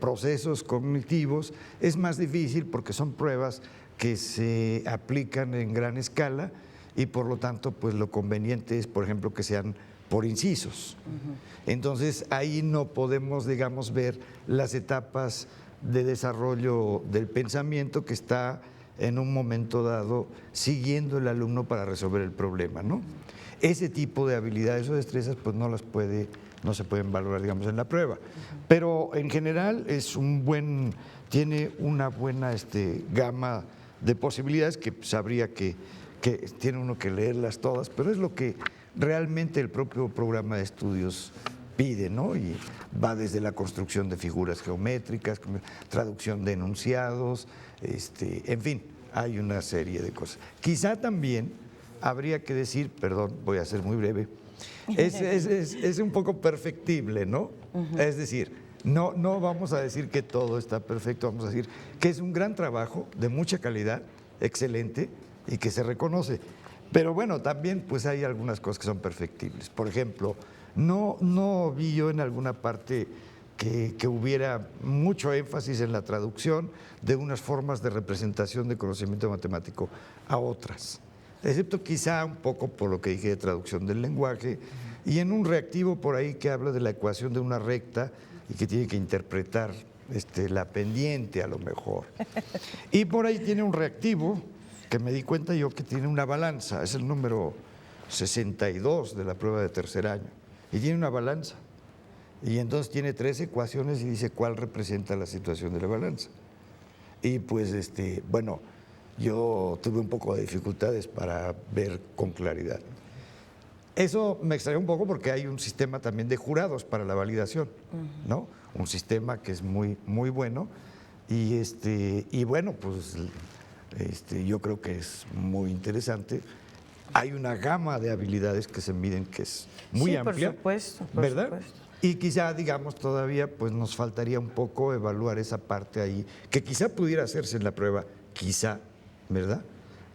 procesos cognitivos es más difícil porque son pruebas que se aplican en gran escala y por lo tanto pues lo conveniente es, por ejemplo, que sean por incisos. Entonces ahí no podemos, digamos, ver las etapas de desarrollo del pensamiento que está en un momento dado siguiendo el alumno para resolver el problema, ¿no? Ese tipo de habilidades o destrezas pues no se pueden valorar, digamos, en la prueba. Pero en general tiene una buena gama de posibilidades que sabría que tiene uno que leerlas todas, pero es lo que realmente el propio programa de estudios pide, ¿no? Y va desde la construcción de figuras geométricas, traducción de enunciados, en fin, hay una serie de cosas. Quizá también habría que decir, perdón, voy a ser muy breve, es un poco perfectible, ¿no? Es decir, no vamos a decir que todo está perfecto, vamos a decir que es un gran trabajo de mucha calidad, excelente, y que se reconoce. Pero bueno, también pues hay algunas cosas que son perfectibles. Por ejemplo, no vi yo en alguna parte que hubiera mucho énfasis en la traducción de unas formas de representación de conocimiento matemático a otras, excepto quizá un poco por lo que dije de traducción del lenguaje, y en un reactivo por ahí que habla de la ecuación de una recta y que tiene que interpretar la pendiente a lo mejor. Y por ahí tiene un reactivo que me di cuenta yo que tiene una balanza, es el número 62 de la prueba de tercer año, y tiene una balanza. Y entonces tiene 3 ecuaciones y dice cuál representa la situación de la balanza. Y pues, bueno, yo tuve un poco de dificultades para ver con claridad. Eso me extrañó un poco porque hay un sistema también de jurados para la validación, ¿no? Un sistema que es muy, muy bueno y bueno, pues yo creo que es muy interesante. Hay una gama de habilidades que se miden que es muy amplia, por supuesto, ¿verdad? Supuesto. Y quizá, digamos, todavía pues nos faltaría un poco evaluar esa parte ahí, que quizá pudiera hacerse en la prueba, quizá, ¿verdad?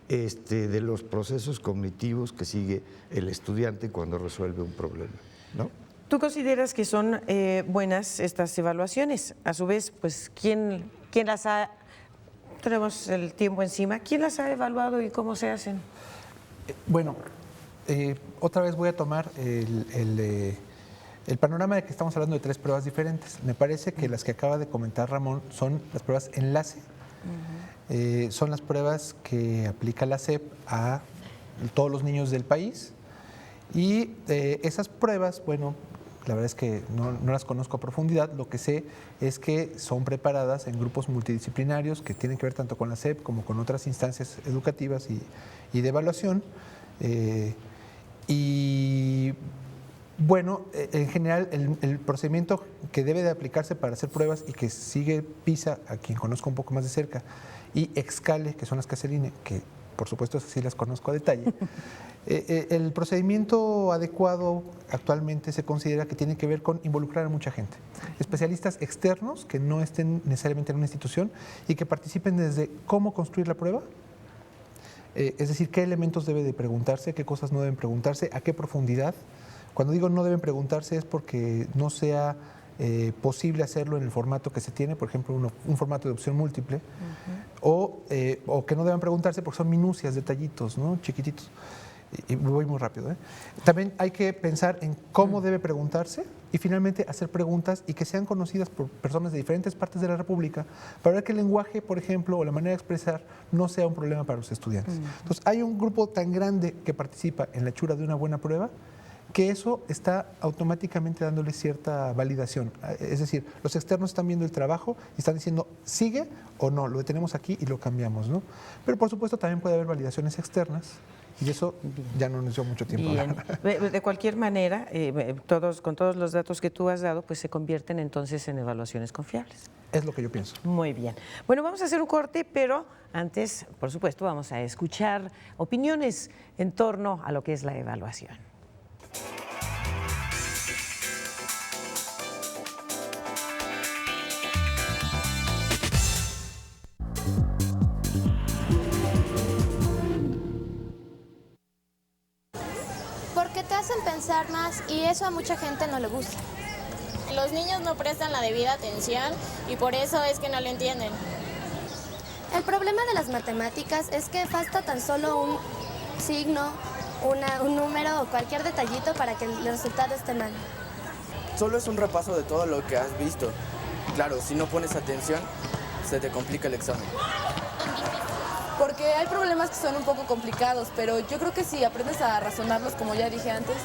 De los procesos cognitivos que sigue el estudiante cuando resuelve un problema, ¿no? ¿Tú consideras que son buenas estas evaluaciones? A su vez, pues, ¿quién las ha, tenemos el tiempo encima, quién las ha evaluado y cómo se hacen? Bueno, otra vez voy a tomar el panorama de que estamos hablando de 3 pruebas diferentes. Me parece que las que acaba de comentar Ramón son las pruebas enlace. Son las pruebas que aplica la SEP a todos los niños del país. Y esas pruebas, bueno, la verdad es que no las conozco a profundidad. Lo que sé es que son preparadas en grupos multidisciplinarios que tienen que ver tanto con la SEP como con otras instancias educativas y de evaluación. Y bueno, en general el procedimiento que debe de aplicarse para hacer pruebas y que sigue PISA, a quien conozco un poco más de cerca, y Excale, que son las que hace el INE, que por supuesto sí las conozco a detalle, el procedimiento adecuado actualmente se considera que tiene que ver con involucrar a mucha gente. Especialistas externos que no estén necesariamente en una institución y que participen desde cómo construir la prueba, es decir, qué elementos debe de preguntarse, qué cosas no deben preguntarse, a qué profundidad. Cuando digo no deben preguntarse es porque no sea posible hacerlo en el formato que se tiene, por ejemplo, un formato de opción múltiple, o que no deban preguntarse porque son minucias, detallitos, ¿no? Chiquititos. Y voy muy rápido. También hay que pensar en cómo debe preguntarse y finalmente hacer preguntas y que sean conocidas por personas de diferentes partes de la República para ver que el lenguaje, por ejemplo, o la manera de expresar no sea un problema para los estudiantes. Entonces, hay un grupo tan grande que participa en la hechura de una buena prueba que eso está automáticamente dándole cierta validación. Es decir, los externos están viendo el trabajo y están diciendo, ¿sigue o no? Lo detenemos aquí y lo cambiamos, ¿no? Pero por supuesto también puede haber validaciones externas y eso ya no nos dio mucho tiempo. Bien. De cualquier manera, con todos los datos que tú has dado, pues se convierten entonces en evaluaciones confiables. Es lo que yo pienso. Muy bien. Bueno, vamos a hacer un corte, pero antes, por supuesto, vamos a escuchar opiniones en torno a lo que es la evaluación. Porque te hacen pensar más y eso a mucha gente no le gusta. Los niños no prestan la debida atención y por eso es que no lo entienden. El problema de las matemáticas es que basta tan solo signo, un número o cualquier detallito para que el resultado esté mal. Solo es un repaso de todo lo que has visto. Claro, si no pones atención, se te complica el examen. Porque hay problemas que son un poco complicados, pero yo creo que si aprendes a razonarlos, como ya dije antes,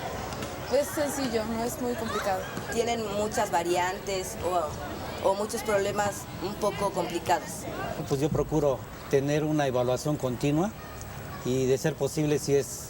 es sencillo, no es muy complicado. Tienen muchas variantes o muchos problemas un poco complicados. Pues yo procuro tener una evaluación continua y de ser posible, si es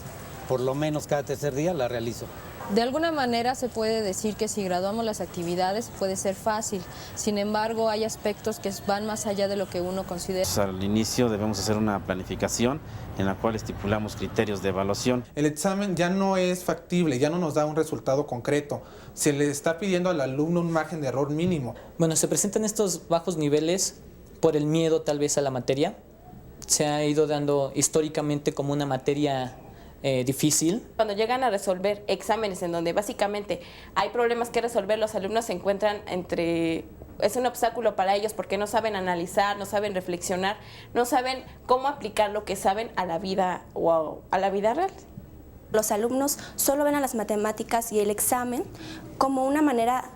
por lo menos cada tercer día, la realizo. De alguna manera se puede decir que si graduamos las actividades puede ser fácil, sin embargo hay aspectos que van más allá de lo que uno considera. Al inicio debemos hacer una planificación en la cual estipulamos criterios de evaluación. El examen ya no es factible, ya no nos da un resultado concreto. Se le está pidiendo al alumno un margen de error mínimo. Bueno, se presentan estos bajos niveles por el miedo tal vez a la materia. Se ha ido dando históricamente como una materia difícil. Cuando llegan a resolver exámenes en donde básicamente hay problemas que resolver, los alumnos se encuentran es un obstáculo para ellos porque no saben analizar, no saben reflexionar, no saben cómo aplicar lo que saben a la vida o a la vida real. Los alumnos solo ven a las matemáticas y el examen como una manera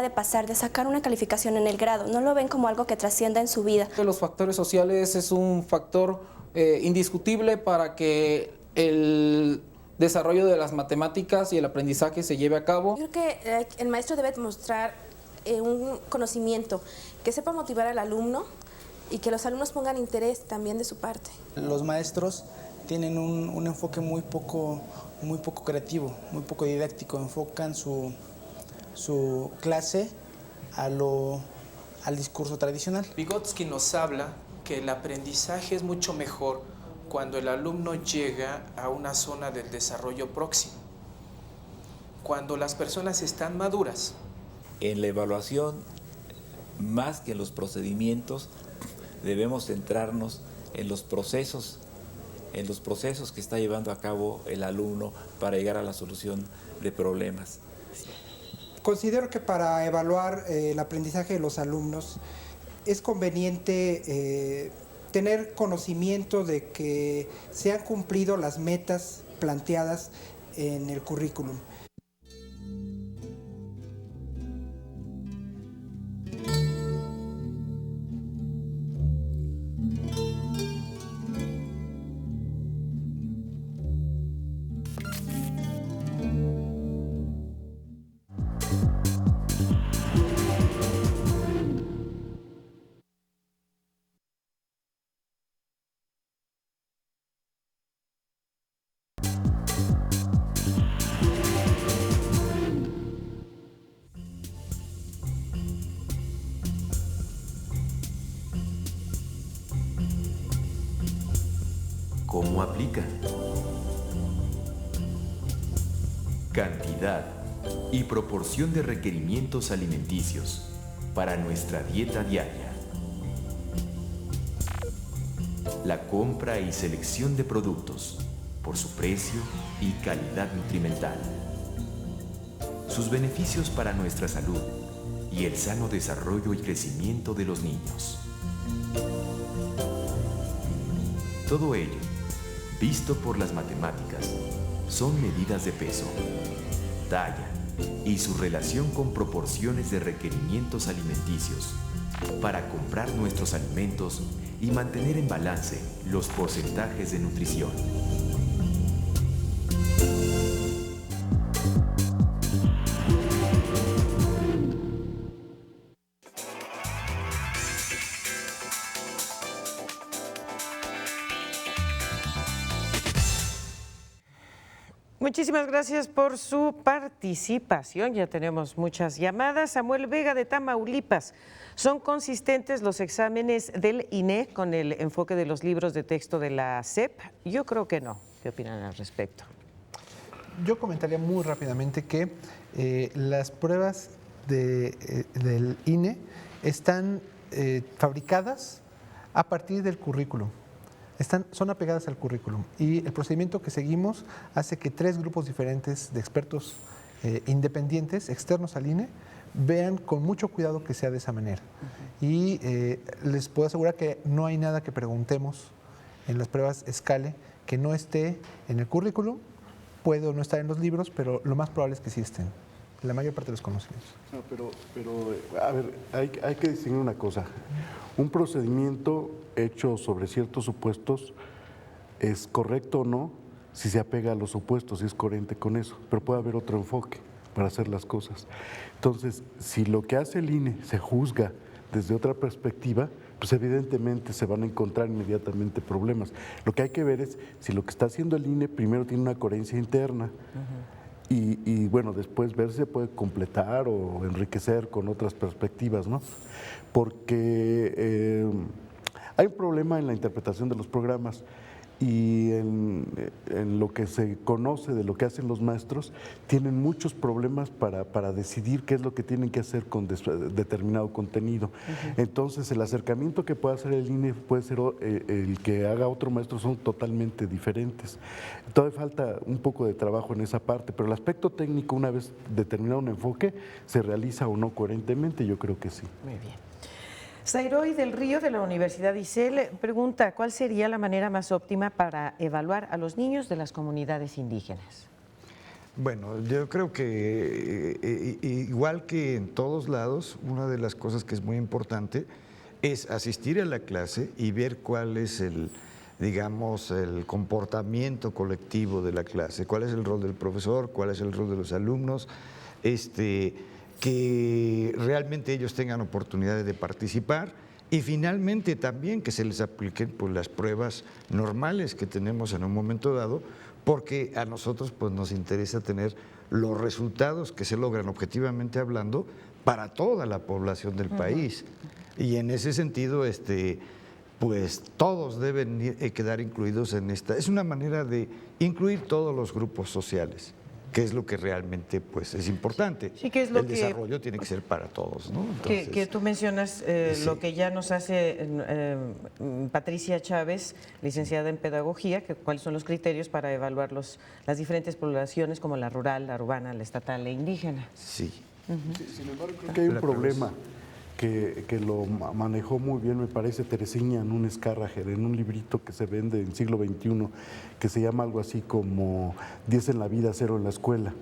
de pasar, de sacar una calificación en el grado. No lo ven como algo que trascienda en su vida. Los factores sociales es un factor indiscutible para que el desarrollo de las matemáticas y el aprendizaje se lleve a cabo. Yo creo que el maestro debe mostrar un conocimiento que sepa motivar al alumno y que los alumnos pongan interés también de su parte. Los maestros tienen un enfoque muy poco creativo, muy poco didáctico. Enfocan su clase al discurso tradicional. Vygotsky nos habla que el aprendizaje es mucho mejor cuando el alumno llega a una zona del desarrollo próximo, cuando las personas están maduras. En la evaluación, más que en los procedimientos, debemos centrarnos en los procesos que está llevando a cabo el alumno para llegar a la solución de problemas. Considero que para evaluar el aprendizaje de los alumnos es conveniente tener conocimiento de que se han cumplido las metas planteadas en el currículum. ¿Cómo aplican? Cantidad y proporción de requerimientos alimenticios para nuestra dieta diaria. La compra y selección de productos por su precio y calidad nutrimental. Sus beneficios para nuestra salud y el sano desarrollo y crecimiento de los niños. Todo ello, visto por las matemáticas, son medidas de peso, talla y su relación con proporciones de requerimientos alimenticios para comprar nuestros alimentos y mantener en balance los porcentajes de nutrición. Muchísimas gracias por su participación. Ya tenemos muchas llamadas. Samuel Vega de Tamaulipas. ¿Son consistentes los exámenes del INE con el enfoque de los libros de texto de la SEP? Yo creo que no. ¿Qué opinan al respecto? Yo comentaría muy rápidamente que las pruebas del INE están fabricadas a partir del currículum. Son apegadas al currículum y el procedimiento que seguimos hace que 3 grupos diferentes de expertos independientes, externos al INE, vean con mucho cuidado que sea de esa manera. Y les puedo asegurar que no hay nada que preguntemos en las pruebas Scale que no esté en el currículum, puede o no estar en los libros, pero lo más probable es que sí estén, la mayor parte de los conocimientos. No, pero a ver, hay que distinguir una cosa. Un procedimiento hecho sobre ciertos supuestos es correcto o no si se apega a los supuestos, si es coherente con eso, pero puede haber otro enfoque para hacer las cosas. Entonces, si lo que hace el INE se juzga desde otra perspectiva, pues evidentemente se van a encontrar inmediatamente problemas. Lo que hay que ver es si lo que está haciendo el INE primero tiene una coherencia interna y bueno, después ver si se puede completar o enriquecer con otras perspectivas, ¿no? Porque hay un problema en la interpretación de los programas y en lo que se conoce de lo que hacen los maestros, tienen muchos problemas para decidir qué es lo que tienen que hacer con determinado contenido. Entonces, el acercamiento que puede hacer el INE puede ser el que haga otro maestro, son totalmente diferentes. Todavía falta un poco de trabajo en esa parte, pero el aspecto técnico, una vez determinado un enfoque, ¿se realiza o no coherentemente? Yo creo que sí. Muy bien. Zairoy del Río, de la Universidad ISEL, pregunta, ¿cuál sería la manera más óptima para evaluar a los niños de las comunidades indígenas? Bueno, yo creo que igual que en todos lados, una de las cosas que es muy importante es asistir a la clase y ver cuál es el comportamiento colectivo de la clase, cuál es el rol del profesor, cuál es el rol de los alumnos, que realmente ellos tengan oportunidades de participar y finalmente también que se les apliquen pues, las pruebas normales que tenemos en un momento dado, porque a nosotros pues, nos interesa tener los resultados que se logran objetivamente hablando para toda la población del país. Y en ese sentido, pues todos deben quedar incluidos en esta. Es una manera de incluir todos los grupos sociales, que es lo que realmente pues, es importante. Sí, que es lo el desarrollo tiene que ser para todos, ¿no? Entonces, que tú mencionas lo que ya nos hace Patricia Chávez, licenciada en Pedagogía, que cuáles son los criterios para evaluar las diferentes poblaciones como la rural, la urbana, la estatal e indígena. Sí. Sin embargo, creo que hay un problema que lo manejó muy bien, me parece, Teresinha Núñez Carrajer, en un librito que se vende en siglo XXI, que se llama algo así como 10 en la vida, 0 en la escuela,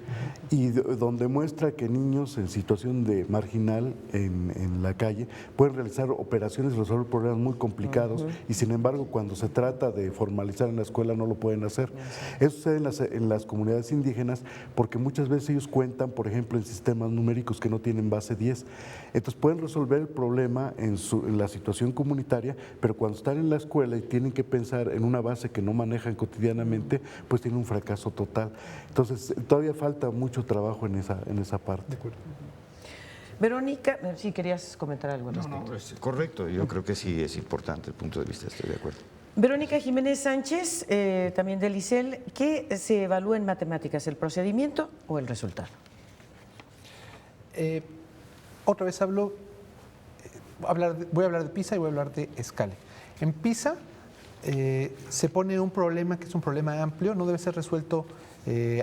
y donde muestra que niños en situación de marginal en la calle pueden realizar operaciones y resolver problemas muy complicados, y sin embargo cuando se trata de formalizar en la escuela no lo pueden hacer. Eso sucede en las comunidades indígenas porque muchas veces ellos cuentan, por ejemplo, en sistemas numéricos que no tienen base 10, entonces pueden resolver el problema en la situación comunitaria, pero cuando están en la escuela y tienen que pensar en una base que no manejan cotidianamente, pues tienen un fracaso total. Entonces, todavía falta mucho trabajo en esa parte. De acuerdo. Verónica, sí, querías comentar algo al respecto. No, es correcto, yo creo que sí es importante el punto de vista, estoy de acuerdo. Verónica Jiménez Sánchez, también del ISEL, ¿qué se evalúa en matemáticas, el procedimiento o el resultado? Otra vez voy a hablar de PISA y voy a hablar de Scale. En PISA se pone un problema que es un problema amplio, no debe ser resuelto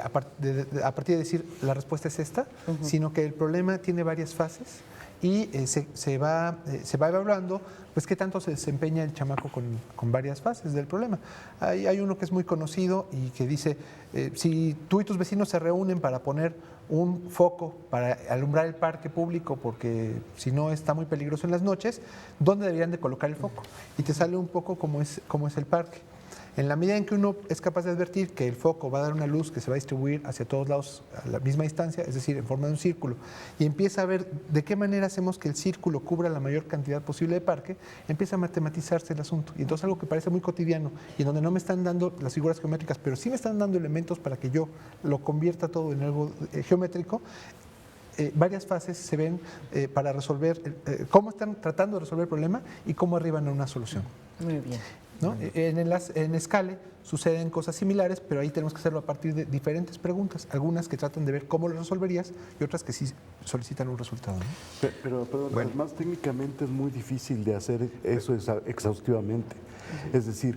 a partir de decir la respuesta es esta, sino que el problema tiene varias fases y se va evaluando pues qué tanto se desempeña el chamaco con varias fases del problema. Hay uno que es muy conocido y que dice, si tú y tus vecinos se reúnen para poner un foco para alumbrar el parque público, porque si no está muy peligroso en las noches, ¿dónde deberían de colocar el foco? Y te sale un poco cómo es el parque. En la medida en que uno es capaz de advertir que el foco va a dar una luz que se va a distribuir hacia todos lados a la misma distancia, es decir, en forma de un círculo, y empieza a ver de qué manera hacemos que el círculo cubra la mayor cantidad posible de parque, empieza a matematizarse el asunto. Y entonces algo que parece muy cotidiano y en donde no me están dando las figuras geométricas, pero sí me están dando elementos para que yo lo convierta todo en algo geométrico, varias fases se ven para resolver cómo están tratando de resolver el problema y cómo arriban a una solución. Muy bien. ¿No? En Scale suceden cosas similares, pero ahí tenemos que hacerlo a partir de diferentes preguntas, algunas que tratan de ver cómo lo resolverías y otras que sí solicitan un resultado, ¿no? Pero bueno, además técnicamente es muy difícil de hacer eso exhaustivamente. Es decir,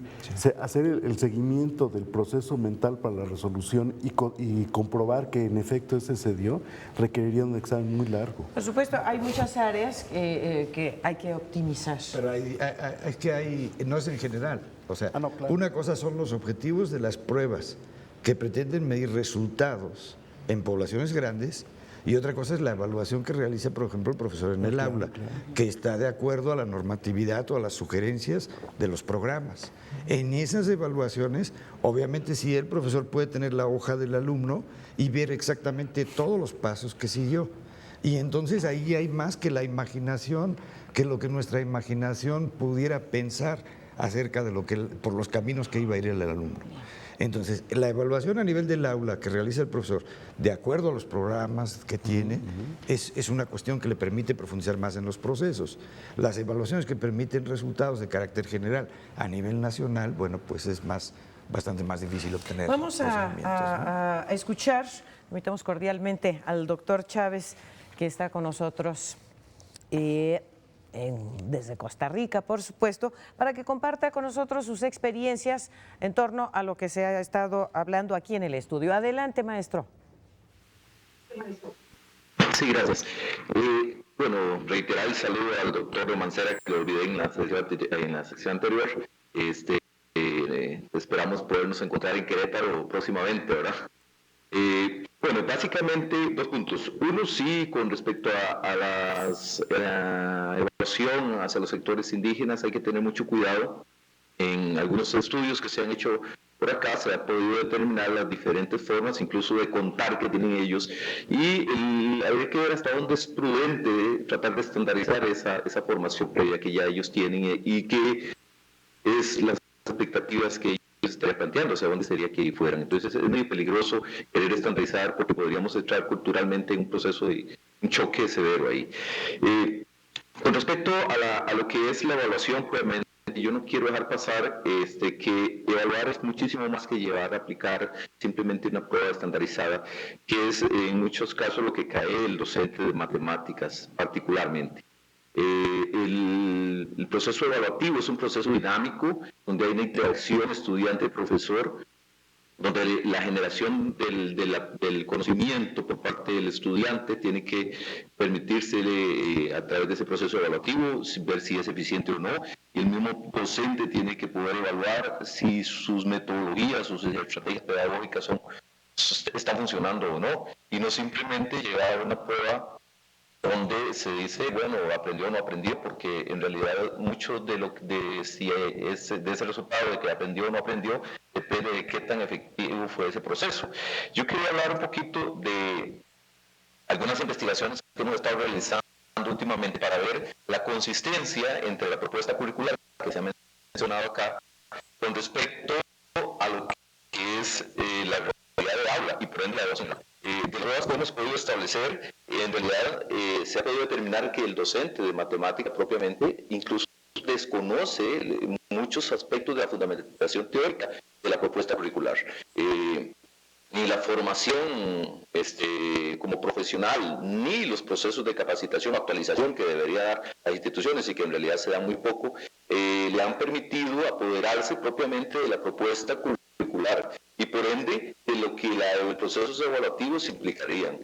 hacer el seguimiento del proceso mental para la resolución y comprobar que en efecto ese se dio, requeriría un examen muy largo. Por supuesto, hay muchas áreas que hay que optimizar. Pero es que no es en general. O sea, no, claro. una cosa son los objetivos de las pruebas que pretenden medir resultados en poblaciones grandes, y otra cosa es la evaluación que realiza, por ejemplo, el profesor en el aula, que está de acuerdo a la normatividad o a las sugerencias de los programas. En esas evaluaciones, obviamente sí, el profesor puede tener la hoja del alumno y ver exactamente todos los pasos que siguió. Y entonces ahí hay más que la imaginación, que lo que nuestra imaginación pudiera pensar acerca de por los caminos que iba a ir el alumno. Entonces, la evaluación a nivel del aula que realiza el profesor, de acuerdo a los programas que tiene, es una cuestión que le permite profundizar más en los procesos. Las evaluaciones que permiten resultados de carácter general a nivel nacional, bueno, pues es bastante más difícil obtener. Vamos a escuchar, invitamos cordialmente al doctor Chávez, que está con nosotros desde Costa Rica, por supuesto, para que comparta con nosotros sus experiencias en torno a lo que se ha estado hablando aquí en el estudio. Adelante, maestro. Sí, gracias. Bueno, reiterar el saludo al doctor Mancera, que lo olvidé en la sección anterior. Esperamos podernos encontrar en Querétaro próximamente, ¿verdad? Bueno, básicamente 2 puntos. Uno, sí, con respecto a la evaluación hacia los sectores indígenas, hay que tener mucho cuidado. En algunos estudios que se han hecho por acá se ha podido determinar las diferentes formas, incluso de contar que tienen ellos, y habría que ver hasta dónde es prudente tratar de estandarizar esa formación previa que ya ellos tienen y que es las expectativas que ellos estarían planteando, o sea, dónde sería que fueran. Entonces es muy peligroso querer estandarizar porque podríamos entrar culturalmente en un proceso de un choque severo ahí. Con respecto a lo que es la evaluación, pues, yo no quiero dejar pasar que evaluar es muchísimo más que llevar a aplicar simplemente una prueba estandarizada, que es en muchos casos lo que cae el docente de matemáticas particularmente. El proceso evaluativo es un proceso dinámico donde hay una interacción estudiante-profesor, donde la generación del conocimiento por parte del estudiante tiene que permitirse a través de ese proceso evaluativo ver si es eficiente o no, y el mismo docente tiene que poder evaluar si sus metodologías, sus estrategias pedagógicas están funcionando o no, y no simplemente llegar a una prueba donde se dice, bueno, aprendió o no aprendió, porque en realidad mucho de ese resultado de que aprendió o no aprendió depende de qué tan efectivo fue ese proceso. Yo quería hablar un poquito de algunas investigaciones que hemos estado realizando últimamente para ver la consistencia entre la propuesta curricular que se ha mencionado acá con respecto a lo que es la realidad de aula y por ende la docente. De pruebas que hemos podido establecer, en realidad se ha podido determinar que el docente de matemática propiamente incluso desconoce muchos aspectos de la fundamentación teórica de la propuesta curricular. Ni la formación como profesional, ni los procesos de capacitación o actualización que debería dar las instituciones y que en realidad se dan muy poco, le han permitido apoderarse propiamente de la propuesta curricular y por ende de lo que los procesos evaluativos implicarían.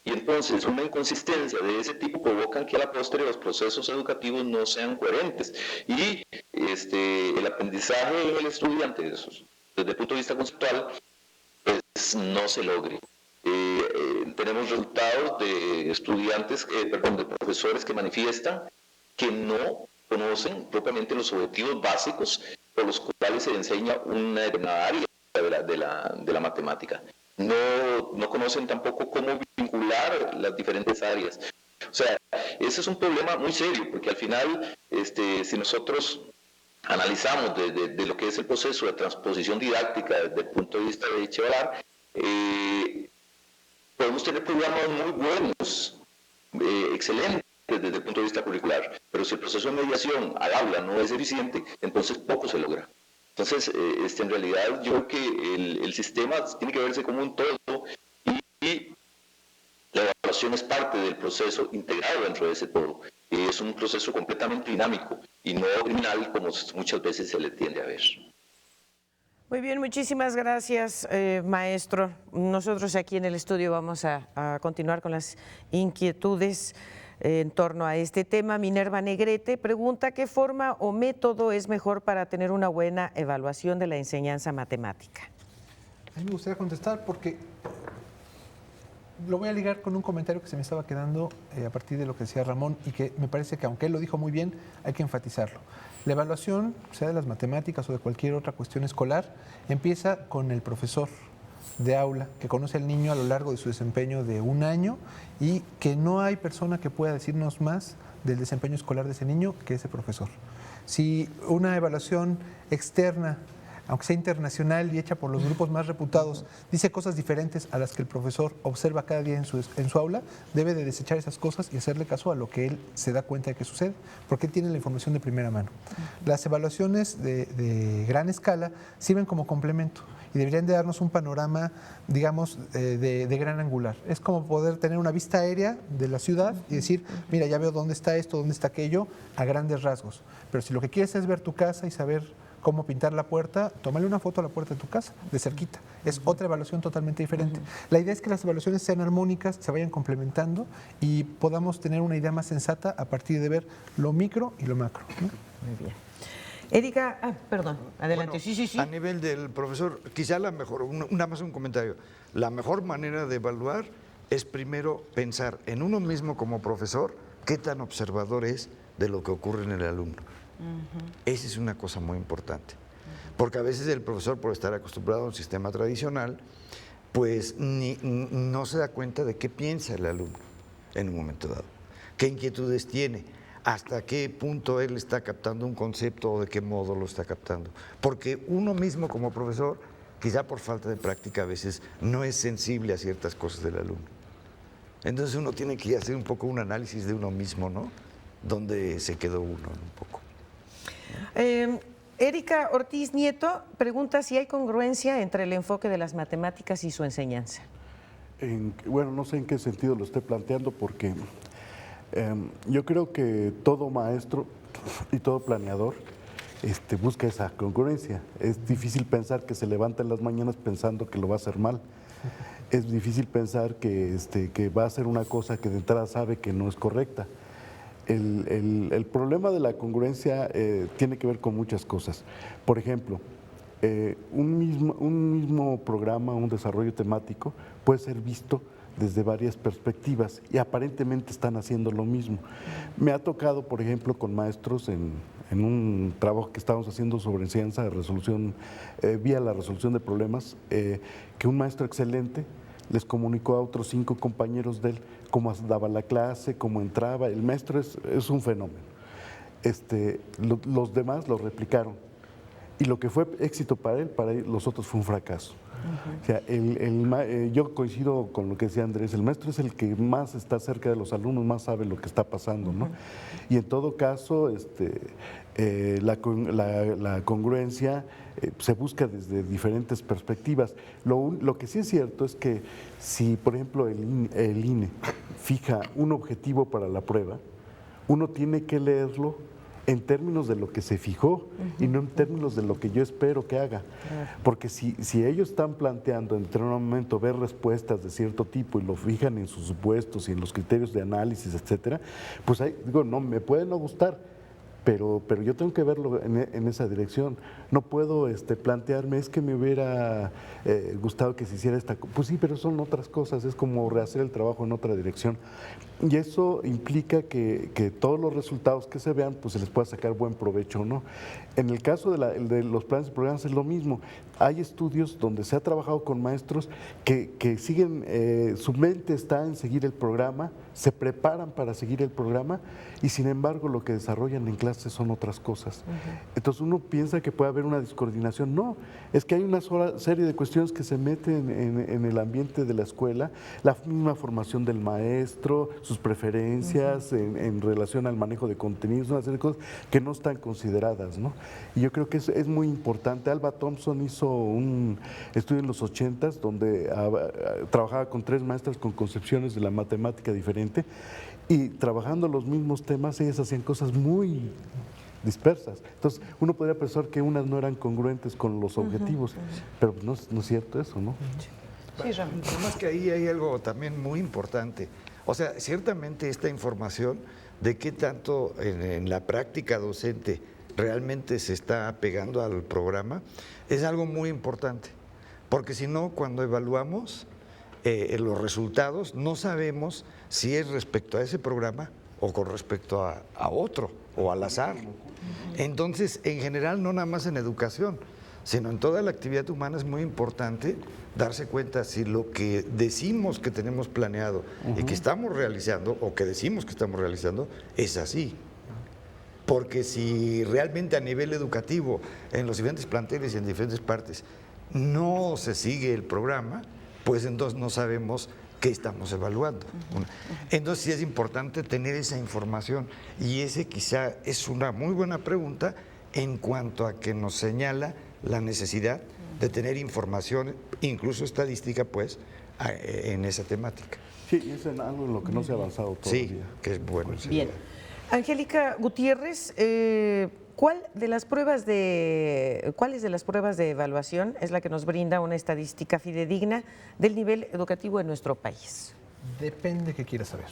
Y entonces una inconsistencia de ese tipo provoca que a la postre los procesos educativos no sean coherentes y el aprendizaje del estudiante desde el punto de vista conceptual pues no se logre. Tenemos resultados de estudiantes, de profesores que manifiestan que no conocen propiamente los objetivos básicos por los cuales se enseña una determinada área de la matemática. No conocen tampoco cómo vincular las diferentes áreas. O sea, ese es un problema muy serio, porque al final, si nosotros analizamos de lo que es el proceso de transposición didáctica desde el punto de vista de Echevarrar, podemos tener programas muy buenos, excelentes desde el punto de vista curricular, pero si el proceso de mediación al aula no es eficiente, entonces poco se logra. Entonces, en realidad yo creo que el sistema tiene que verse como un todo y la evaluación es parte del proceso integrado dentro de ese todo. Es un proceso completamente dinámico y no criminal como muchas veces se le tiende a ver. Muy bien, muchísimas gracias, maestro. Nosotros aquí en el estudio vamos a continuar con las inquietudes. en torno a este tema. Minerva Negrete pregunta qué forma o método es mejor para tener una buena evaluación de la enseñanza matemática. A mí me gustaría contestar porque lo voy a ligar con un comentario que se me estaba quedando a partir de lo que decía Ramón y que me parece que, aunque él lo dijo muy bien, hay que enfatizarlo. La evaluación, sea de las matemáticas o de cualquier otra cuestión escolar, empieza con el profesor de aula que conoce al niño a lo largo de su desempeño de un año y que no hay persona que pueda decirnos más del desempeño escolar de ese niño que ese profesor. Si una evaluación externa, aunque sea internacional y hecha por los grupos más reputados, dice cosas diferentes a las que el profesor observa cada día en su aula, debe de desechar esas cosas y hacerle caso a lo que él se da cuenta de que sucede, porque él tiene la información de primera mano. Las evaluaciones de gran escala sirven como complemento y deberían de darnos un panorama, digamos, de gran angular. Es como poder tener una vista aérea de la ciudad y decir, mira, ya veo dónde está esto, dónde está aquello, a grandes rasgos. Pero si lo que quieres es ver tu casa y saber cómo pintar la puerta, tómale una foto a la puerta de tu casa, de cerquita. Es otra evaluación totalmente diferente. La idea es que las evaluaciones sean armónicas, se vayan complementando y podamos tener una idea más sensata a partir de ver lo micro y lo macro, ¿no? Muy bien. Erika, perdón, adelante. Bueno, sí. A nivel del profesor, quizá la mejor, nada más un comentario, la mejor manera de evaluar es primero pensar en uno mismo como profesor, qué tan observador es de lo que ocurre en el alumno. Esa es una cosa muy importante, porque a veces el profesor, por estar acostumbrado a un sistema tradicional, pues no se da cuenta de qué piensa el alumno en un momento dado, qué inquietudes tiene, hasta qué punto él está captando un concepto o de qué modo lo está captando. Porque uno mismo como profesor, quizá por falta de práctica a veces, no es sensible a ciertas cosas del alumno. Entonces uno tiene que hacer un poco un análisis de uno mismo, ¿no? Dónde se quedó uno un poco. Erika Ortiz Nieto pregunta si hay congruencia entre el enfoque de las matemáticas y su enseñanza. Bueno, no sé en qué sentido lo esté planteando porque yo creo que todo maestro y todo planeador busca esa congruencia. Es difícil pensar que se levanta en las mañanas pensando que lo va a hacer mal. Es difícil pensar que va a hacer una cosa que de entrada sabe que no es correcta. El problema de la congruencia tiene que ver con muchas cosas. Por ejemplo, un mismo programa, un desarrollo temático puede ser visto desde varias perspectivas y aparentemente están haciendo lo mismo. Me ha tocado, por ejemplo, con maestros en un trabajo que estábamos haciendo sobre enseñanza de resolución, vía la resolución de problemas, que un maestro excelente les comunicó a otros 5 compañeros de él cómo daba la clase, cómo entraba. El maestro es un fenómeno. Los demás lo replicaron. Y lo que fue éxito para él, los otros fue un fracaso. O sea, yo coincido con lo que decía Andrés, el maestro es el que más está cerca de los alumnos, más sabe lo que está pasando, ¿no? Y en todo caso, la congruencia se busca desde diferentes perspectivas. Lo que sí es cierto es que si, por ejemplo, el INE fija un objetivo para la prueba, uno tiene que leerlo en términos de lo que se fijó y no en términos de lo que yo espero que haga. Porque si ellos están planteando en un momento ver respuestas de cierto tipo y lo fijan en sus supuestos y en los criterios de análisis, etcétera, pues no, me puede no gustar, pero yo tengo que verlo en esa dirección. No puedo plantearme, es que me hubiera gustado que se hiciera esta cosa. Pues sí, pero son otras cosas, es como rehacer el trabajo en otra dirección. Y eso implica que todos los resultados que se vean, pues se les pueda sacar buen provecho, ¿no? En el caso de los planes y programas es lo mismo. Hay estudios donde se ha trabajado con maestros que siguen, su mente está en seguir el programa, se preparan para seguir el programa y sin embargo lo que desarrollan en clase son otras cosas. Entonces uno piensa que puede haber una descoordinación. No, es que hay una sola serie de cuestiones que se meten en el ambiente de la escuela, la misma formación del maestro, sus preferencias en relación al manejo de contenidos, una serie de cosas que no están consideradas, ¿no? Y yo creo que es muy importante. Alba Thompson hizo un estudio en los 80s donde trabajaba con 3 maestras con concepciones de la matemática diferente y trabajando los mismos temas ellas hacían cosas muy dispersas. Entonces uno podría pensar que unas no eran congruentes con los objetivos, pero no es cierto eso, ¿no? Sí, además que ahí hay algo también muy importante. O sea, ciertamente esta información de qué tanto en la práctica docente realmente se está apegando al programa es algo muy importante, porque si no, cuando evaluamos los resultados, no sabemos si es respecto a ese programa o con respecto a otro o al azar. Entonces, en general, no nada más en educación, sino en toda la actividad humana es muy importante darse cuenta si lo que decimos que tenemos planeado y que estamos realizando, o que decimos que estamos realizando, es así. Porque si realmente a nivel educativo, en los diferentes planteles y en diferentes partes, no se sigue el programa, pues entonces no sabemos qué estamos evaluando. Entonces sí es importante tener esa información, y ese quizá es una muy buena pregunta en cuanto a que nos señala la necesidad de tener información, incluso estadística, pues, en esa temática. Sí, es en algo en lo que no se ha avanzado todavía. Sí, que es bueno. Bien. Angélica Gutiérrez, ¿cuáles de las pruebas de evaluación es la que nos brinda una estadística fidedigna del nivel educativo en nuestro país? Depende de qué quiera saber.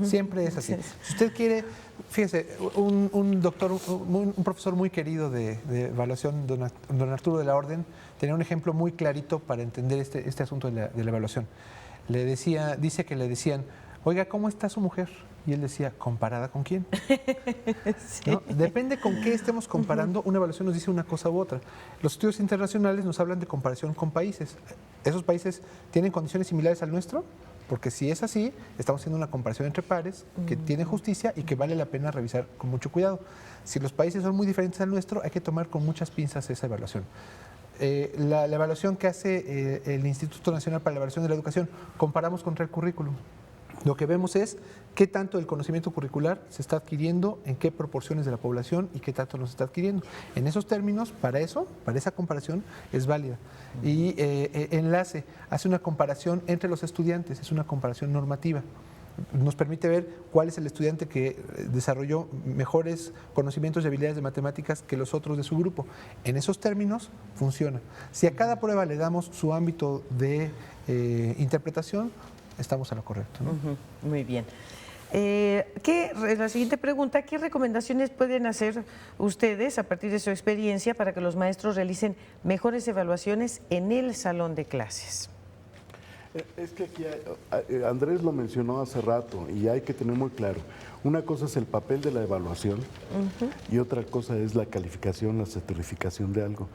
Siempre es así. Si usted quiere, fíjese, un profesor muy querido de evaluación, don Arturo de la Orden, tenía un ejemplo muy clarito para entender este asunto de la evaluación. Dice que le decían, oiga, ¿cómo está su mujer? Y él decía, ¿comparada con quién? Sí. ¿No? Depende con qué estemos comparando, una evaluación nos dice una cosa u otra. Los estudios internacionales nos hablan de comparación con países. ¿Esos países tienen condiciones similares al nuestro? Porque si es así, estamos haciendo una comparación entre pares que tiene justicia y que vale la pena revisar con mucho cuidado. Si los países son muy diferentes al nuestro, hay que tomar con muchas pinzas esa evaluación. La evaluación que hace el Instituto Nacional para la Evaluación de la Educación, comparamos contra el currículum. Lo que vemos es qué tanto el conocimiento curricular se está adquiriendo, en qué proporciones de la población y qué tanto nos está adquiriendo. En esos términos, para esa comparación es válida. Y Enlace hace una comparación entre los estudiantes, es una comparación normativa. Nos permite ver cuál es el estudiante que desarrolló mejores conocimientos y habilidades de matemáticas que los otros de su grupo. En esos términos funciona. Si a cada prueba le damos su ámbito de interpretación, estamos a lo correcto, ¿no? Muy bien. La siguiente pregunta, ¿qué recomendaciones pueden hacer ustedes a partir de su experiencia para que los maestros realicen mejores evaluaciones en el salón de clases? Es que aquí Andrés lo mencionó hace rato y hay que tener muy claro. Una cosa es el papel de la evaluación y otra cosa es la calificación, la certificación de algo.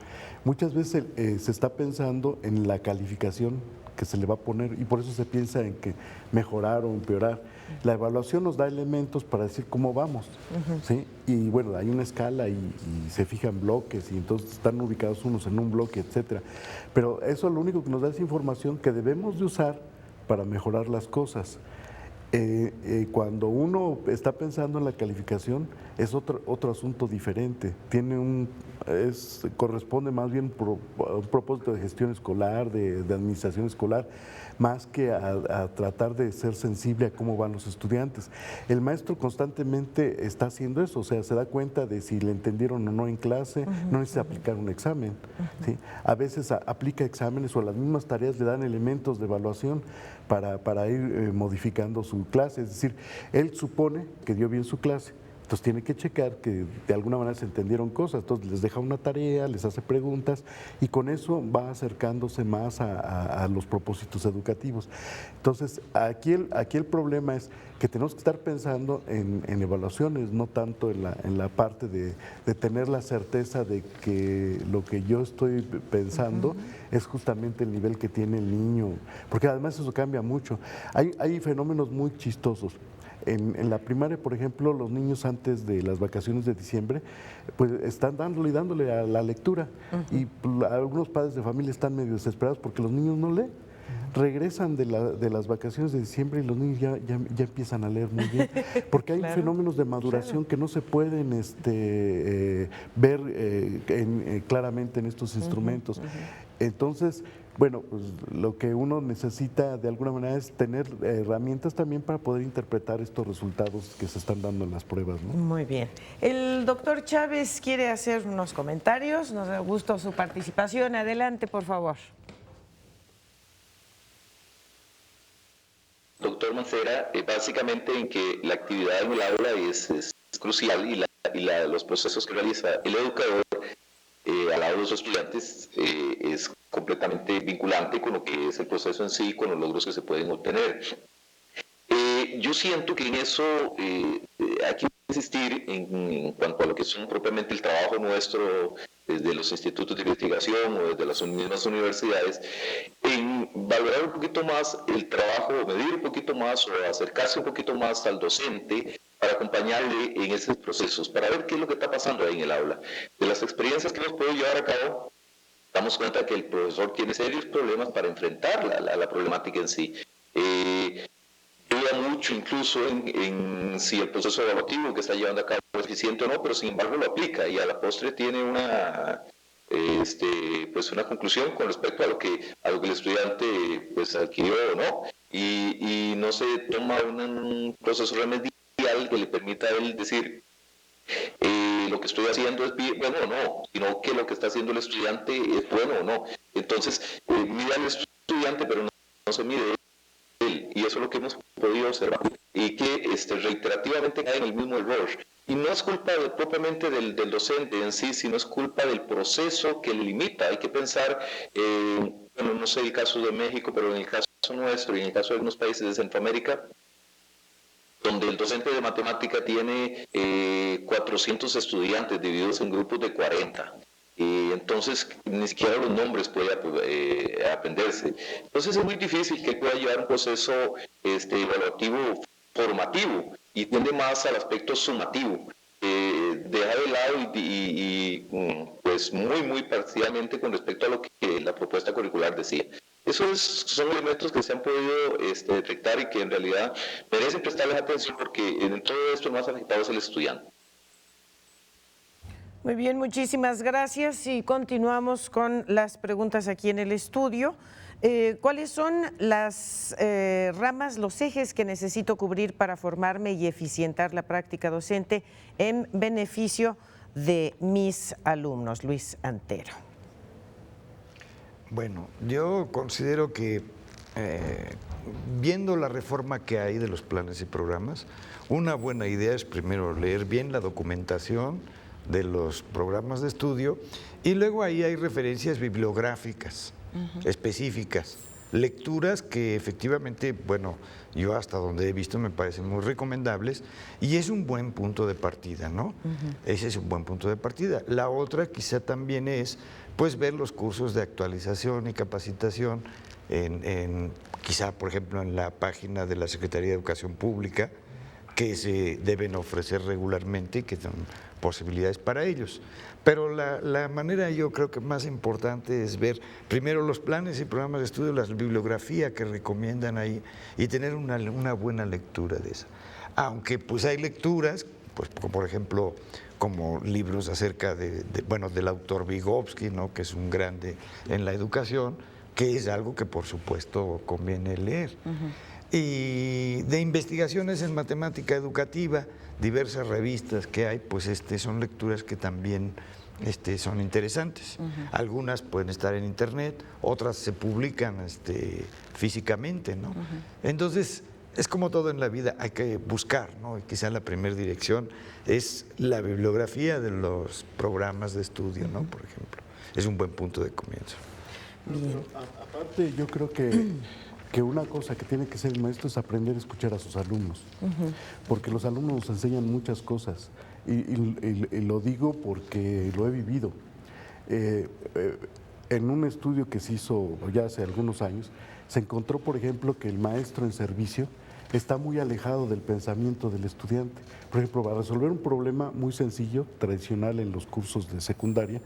Muchas veces se está pensando en la calificación que se le va a poner y por eso se piensa en que mejorar o empeorar. La evaluación nos da elementos para decir cómo vamos, ¿sí? Y bueno, hay una escala y se fijan bloques y entonces están ubicados unos en un bloque, etcétera. Pero eso lo único que nos da es información que debemos de usar para mejorar las cosas. Cuando uno está pensando en la calificación es otro asunto diferente. Corresponde más bien a un propósito de gestión escolar, de administración escolar, más que a tratar de ser sensible a cómo van los estudiantes. El maestro constantemente está haciendo eso, o sea, se da cuenta de si le entendieron o no en clase, no necesita aplicar un examen. ¿Sí? A veces aplica exámenes o las mismas tareas le dan elementos de evaluación para ir modificando su clase, es decir, él supone que dio bien su clase, entonces tiene que checar que de alguna manera se entendieron cosas, entonces les deja una tarea, les hace preguntas y con eso va acercándose más a los propósitos educativos. Entonces aquí el problema es que tenemos que estar pensando en evaluaciones, no tanto en la parte de tener la certeza de que lo que yo estoy pensando es justamente el nivel que tiene el niño, porque además eso cambia mucho. Hay fenómenos muy chistosos. En la primaria, por ejemplo, los niños antes de las vacaciones de diciembre, pues están dándole a la lectura y algunos padres de familia están medio desesperados porque los niños no leen. Regresan de las vacaciones de diciembre y los niños ya empiezan a leer muy bien, porque hay fenómenos de maduración que no se pueden ver claramente en estos instrumentos. Entonces, bueno, pues lo que uno necesita de alguna manera es tener herramientas también para poder interpretar estos resultados que se están dando en las pruebas, ¿no? Muy bien. El doctor Chávez quiere hacer unos comentarios, nos da gusto su participación. Adelante, por favor. doctor Mancera, básicamente en que la actividad en el aula es crucial y los procesos que realiza el educador al lado de los estudiantes es completamente vinculante con lo que es el proceso en sí, con los logros que se pueden obtener. Yo siento que en eso hay que insistir en cuanto a lo que son propiamente el trabajo nuestro desde los institutos de investigación o desde las mismas universidades, en valorar un poquito más el trabajo, medir un poquito más o acercarse un poquito más al docente para acompañarle en esos procesos, para ver qué es lo que está pasando ahí en el aula. De las experiencias que hemos podido llevar a cabo, damos cuenta que el profesor tiene serios problemas para enfrentar la problemática en sí. Duda mucho incluso en si el proceso evaluativo que está llevando a cabo es eficiente o no, pero sin embargo lo aplica y a la postre tiene una conclusión con respecto a lo que el estudiante pues adquirió o no, y no se toma un proceso remedial que le permita a él decir lo que estoy haciendo es bueno o no, sino que lo que está haciendo el estudiante es bueno o no. Entonces mide al estudiante pero no se mide él, y eso es lo que hemos podido observar y que reiterativamente cae en el mismo error. Y no es culpa propiamente del docente en sí, sino es culpa del proceso que le limita. Hay que pensar, no sé el caso de México, pero en el caso nuestro y en el caso de algunos países de Centroamérica, donde el docente de matemática tiene 400 estudiantes divididos en grupos de 40. Entonces ni siquiera los nombres puede aprenderse. Entonces es muy difícil que él pueda llevar un proceso evaluativo formativo y tiende más al aspecto sumativo. Deja de lado pues muy parcialmente con respecto a lo que la propuesta curricular decía. Esos son elementos que se han podido detectar y que en realidad merecen prestarles atención porque en todo esto el más afectado es el estudiante. Muy bien, muchísimas gracias y continuamos con las preguntas aquí en el estudio. ¿Cuáles son las ramas, los ejes que necesito cubrir para formarme y eficientar la práctica docente en beneficio de mis alumnos? Luis Antero. Bueno, yo considero que viendo la reforma que hay de los planes y programas, una buena idea es primero leer bien la documentación de los programas de estudio y luego ahí hay referencias bibliográficas específicas, lecturas que efectivamente, bueno, yo hasta donde he visto me parecen muy recomendables y es un buen punto de partida, ¿no? Ese es un buen punto de partida. La otra quizá también es pues ver los cursos de actualización y capacitación quizá por ejemplo en la página de la Secretaría de Educación Pública que se deben ofrecer regularmente y que son posibilidades para ellos. Pero la manera yo creo que más importante es ver primero los planes y programas de estudio, la bibliografía que recomiendan ahí y tener una buena lectura de esa. Aunque pues hay lecturas, pues por ejemplo, como libros acerca del autor Vygotsky, ¿no? Que es un grande en la educación, que es algo que por supuesto conviene leer. Y de investigaciones en matemática educativa, diversas revistas que hay, pues son lecturas que también son interesantes. Algunas pueden estar en internet, otras se publican físicamente, ¿no? Entonces, es como todo en la vida, hay que buscar, ¿no? Y quizá la primera dirección es la bibliografía de los programas de estudio, ¿no? Por ejemplo, es un buen punto de comienzo. Aparte, yo creo que una cosa que tiene que hacer el maestro es aprender a escuchar a sus alumnos, porque los alumnos nos enseñan muchas cosas, y lo digo porque lo he vivido. En un estudio que se hizo ya hace algunos años, se encontró, por ejemplo, que el maestro en servicio está muy alejado del pensamiento del estudiante. Por ejemplo, para resolver un problema muy sencillo, tradicional en los cursos de secundaria,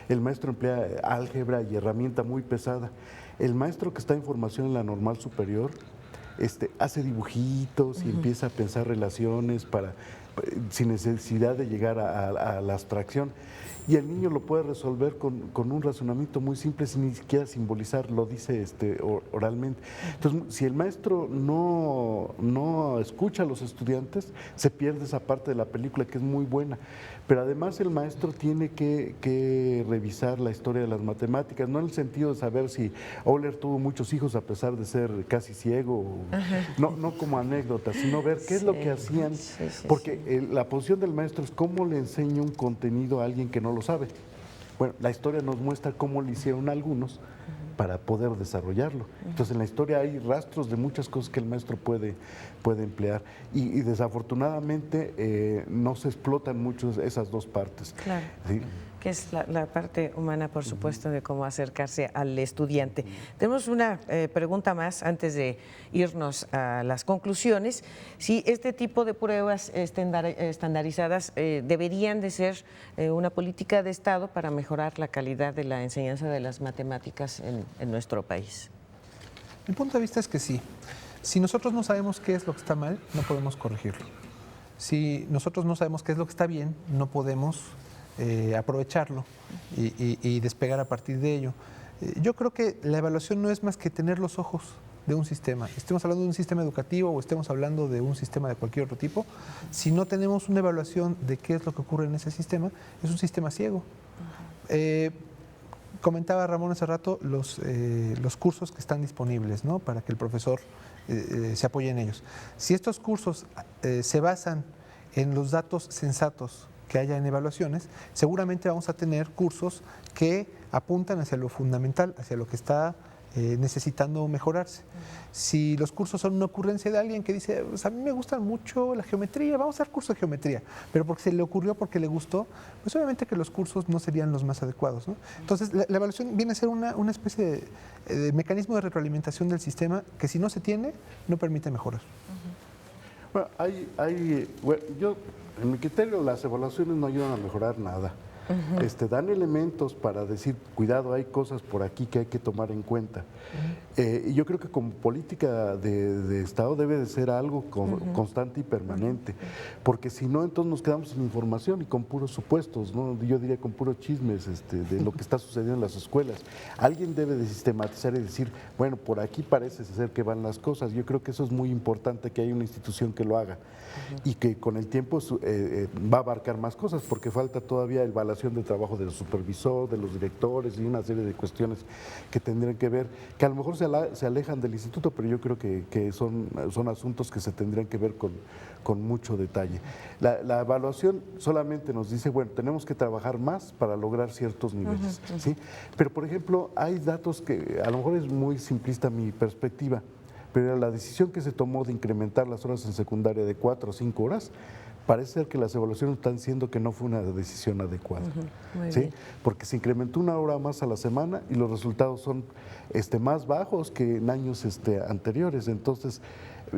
el maestro emplea álgebra y herramienta muy pesada. El maestro que está en formación en la normal superior hace dibujitos y empieza a pensar relaciones para sin necesidad de llegar a la abstracción. Y el niño lo puede resolver con un razonamiento muy simple, sin ni siquiera simbolizar, lo dice oralmente. Entonces, si el maestro no escucha a los estudiantes, se pierde esa parte de la película que es muy buena. Pero además el maestro tiene que revisar la historia de las matemáticas, no en el sentido de saber si Euler tuvo muchos hijos a pesar de ser casi ciego, no como anécdota, sino ver qué es lo que hacían, porque la posición del maestro es cómo le enseña un contenido a alguien que no lo sabe. Bueno, la historia nos muestra cómo lo hicieron algunos para poder desarrollarlo. Entonces, en la historia hay rastros de muchas cosas que el maestro puede emplear y desafortunadamente no se explotan mucho esas dos partes. Claro. ¿Sí? Que es la parte humana, por supuesto, de cómo acercarse al estudiante. Tenemos una pregunta más antes de irnos a las conclusiones. Si este tipo de pruebas estandarizadas deberían de ser una política de Estado para mejorar la calidad de la enseñanza de las matemáticas en nuestro país. Mi punto de vista es que sí. Si nosotros no sabemos qué es lo que está mal, no podemos corregirlo. Si nosotros no sabemos qué es lo que está bien, no podemos aprovecharlo y despegar a partir de ello. Yo creo que la evaluación no es más que tener los ojos de un sistema. Estemos hablando de un sistema educativo o estemos hablando de un sistema de cualquier otro tipo. Si no tenemos una evaluación de qué es lo que ocurre en ese sistema, es un sistema ciego. Comentaba Ramón hace rato los cursos que están disponibles, ¿no?, para que el profesor se apoye en ellos. Si estos cursos se basan en los datos sensatos que haya en evaluaciones, seguramente vamos a tener cursos que apuntan hacia lo fundamental, hacia lo que está necesitando mejorarse. Si los cursos son una ocurrencia de alguien que dice, pues a mí me gusta mucho la geometría, vamos a dar curso de geometría, pero porque se le ocurrió, porque le gustó, pues obviamente que los cursos no serían los más adecuados, ¿no? Entonces, la evaluación viene a ser una especie de mecanismo de retroalimentación del sistema que si no se tiene, no permite mejorar. Bueno, yo, en mi criterio, las evaluaciones no ayudan a mejorar nada. Dan elementos para decir, cuidado, hay cosas por aquí que hay que tomar en cuenta. Y yo creo que como política de Estado debe de ser algo constante y permanente, porque si no, entonces nos quedamos sin información y con puros supuestos, ¿no? Yo diría con puros chismes de lo que está sucediendo en las escuelas. Alguien debe de sistematizar y decir, bueno, por aquí parece ser que van las cosas. Yo creo que eso es muy importante, que haya una institución que lo haga y que con el tiempo va a abarcar más cosas, porque falta todavía evaluación de trabajo del supervisor, de los directores y una serie de cuestiones que tendrían que ver, que a lo mejor se alejan del instituto, pero yo creo que son asuntos que se tendrían que ver con mucho detalle. La evaluación solamente nos dice, bueno, tenemos que trabajar más para lograr ciertos niveles, ¿sí? Pero, por ejemplo, hay datos que a lo mejor es muy simplista mi perspectiva, pero la decisión que se tomó de incrementar las horas en secundaria de 4 o 5 horas, parece ser que las evaluaciones están diciendo que no fue una decisión adecuada, ¿sí? Porque se incrementó 1 hora más a la semana y los resultados son más bajos que en años anteriores. Entonces,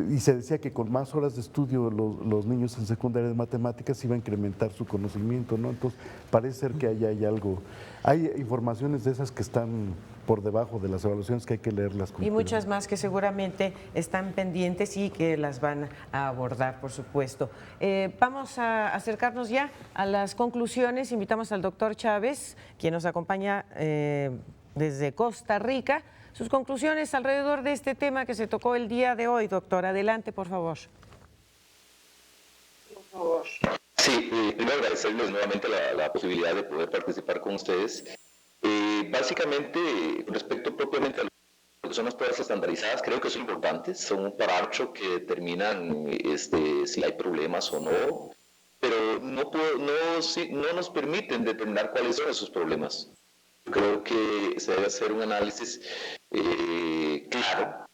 y se decía que con más horas de estudio los niños en secundaria de matemáticas iba a incrementar su conocimiento, ¿no? Entonces, parece ser que ahí hay algo, hay informaciones de esas que están por debajo de las evaluaciones que hay que leerlas. Y muchas más que seguramente están pendientes y que las van a abordar, por supuesto. Vamos a acercarnos ya a las conclusiones. Invitamos al doctor Chávez, quien nos acompaña desde Costa Rica. Sus conclusiones alrededor de este tema que se tocó el día de hoy, doctor. Adelante, por favor. Por favor. Sí, primero agradecerles nuevamente la posibilidad de poder participar con ustedes. Básicamente, respecto propiamente a lo que son las pruebas estandarizadas, creo que son importantes, son un parámetro que determinan si hay problemas o no, pero no nos permiten determinar cuáles son esos problemas. Creo que se debe hacer un análisis claro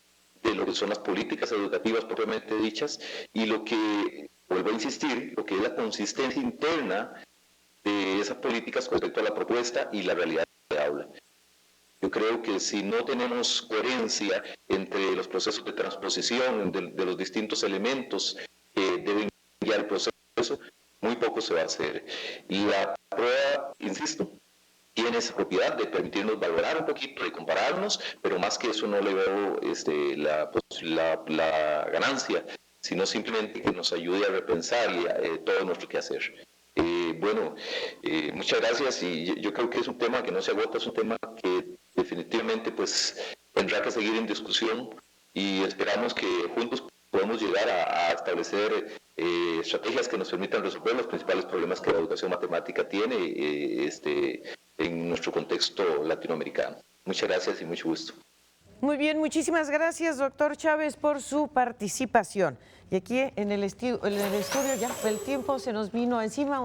de lo que son las políticas educativas propiamente dichas y lo que, vuelvo a insistir, lo que es la consistencia interna de esas políticas con respecto a la propuesta y la realidad de aula. Yo creo que si no tenemos coherencia entre los procesos de transposición de los distintos elementos que deben guiar el proceso, muy poco se va a hacer. Y la prueba, insisto, tiene esa propiedad de permitirnos valorar un poquito, de compararnos, pero más que eso no le veo la ganancia sino simplemente que nos ayude a repensar todo nuestro quehacer. Muchas gracias, y yo creo que es un tema que no se agota, es un tema que definitivamente pues tendrá que seguir en discusión, y esperamos que juntos podamos llegar a establecer estrategias que nos permitan resolver los principales problemas que la educación matemática tiene en nuestro contexto latinoamericano. Muchas gracias y mucho gusto. Muy bien, muchísimas gracias, doctor Chávez, por su participación. Y aquí en el estudio ya el tiempo se nos vino encima,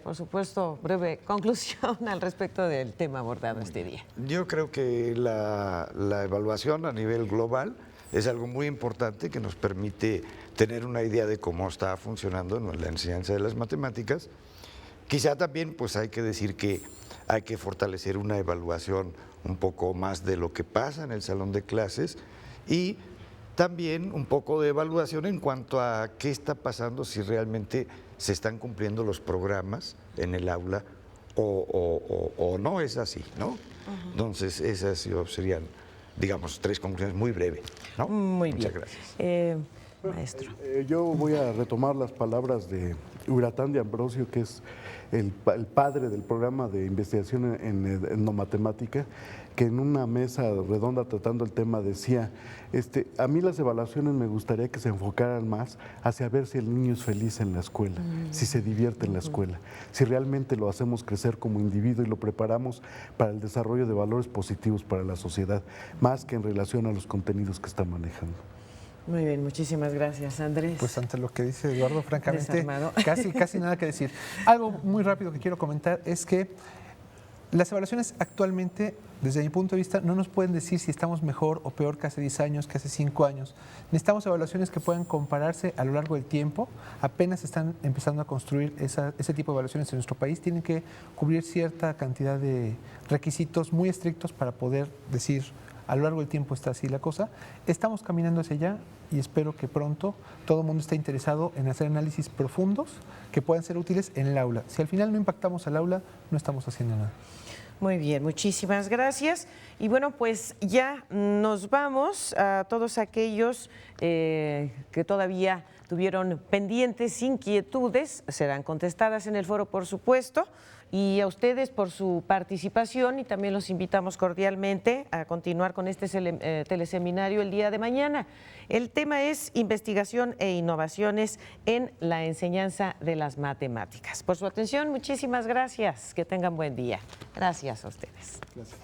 por supuesto, breve conclusión al respecto del tema abordado este día. Yo creo que la evaluación a nivel global es algo muy importante que nos permite tener una idea de cómo está funcionando la enseñanza de las matemáticas. Quizá también pues hay que decir que hay que fortalecer una evaluación un poco más de lo que pasa en el salón de clases, y también un poco de evaluación en cuanto a qué está pasando, si realmente se están cumpliendo los programas en el aula o no es así, ¿no? Entonces esas serían, digamos, 3 conclusiones muy breves, ¿no? Muy Muchas bien. gracias. Maestro. Yo voy a retomar las palabras de Uratán de Ambrosio, que es el padre del programa de investigación en etnomatemática, que en una mesa redonda tratando el tema decía, a mí las evaluaciones me gustaría que se enfocaran más hacia ver si el niño es feliz en la escuela, si se divierte en la escuela, si realmente lo hacemos crecer como individuo y lo preparamos para el desarrollo de valores positivos para la sociedad, más que en relación a los contenidos que está manejando. Muy bien, muchísimas gracias, Andrés. Pues ante lo que dice Eduardo, francamente, Desarmado. casi nada que decir. Algo muy rápido que quiero comentar es que las evaluaciones actualmente, desde mi punto de vista, no nos pueden decir si estamos mejor o peor que hace 10 años, que hace 5 años. Necesitamos evaluaciones que puedan compararse a lo largo del tiempo. Apenas están empezando a construir ese tipo de evaluaciones en nuestro país. Tienen que cubrir cierta cantidad de requisitos muy estrictos para poder decir a lo largo del tiempo está así la cosa. Estamos caminando hacia allá y espero que pronto todo el mundo esté interesado en hacer análisis profundos que puedan ser útiles en el aula. Si al final no impactamos al aula, no estamos haciendo nada. Muy bien, muchísimas gracias. Y bueno, pues ya nos vamos a todos aquellos que todavía tuvieron pendientes inquietudes, serán contestadas en el foro, por supuesto, y a ustedes por su participación, y también los invitamos cordialmente a continuar con este teleseminario el día de mañana. El tema es investigación e innovaciones en la enseñanza de las matemáticas. Por su atención, muchísimas gracias. Que tengan buen día. Gracias a ustedes. Gracias.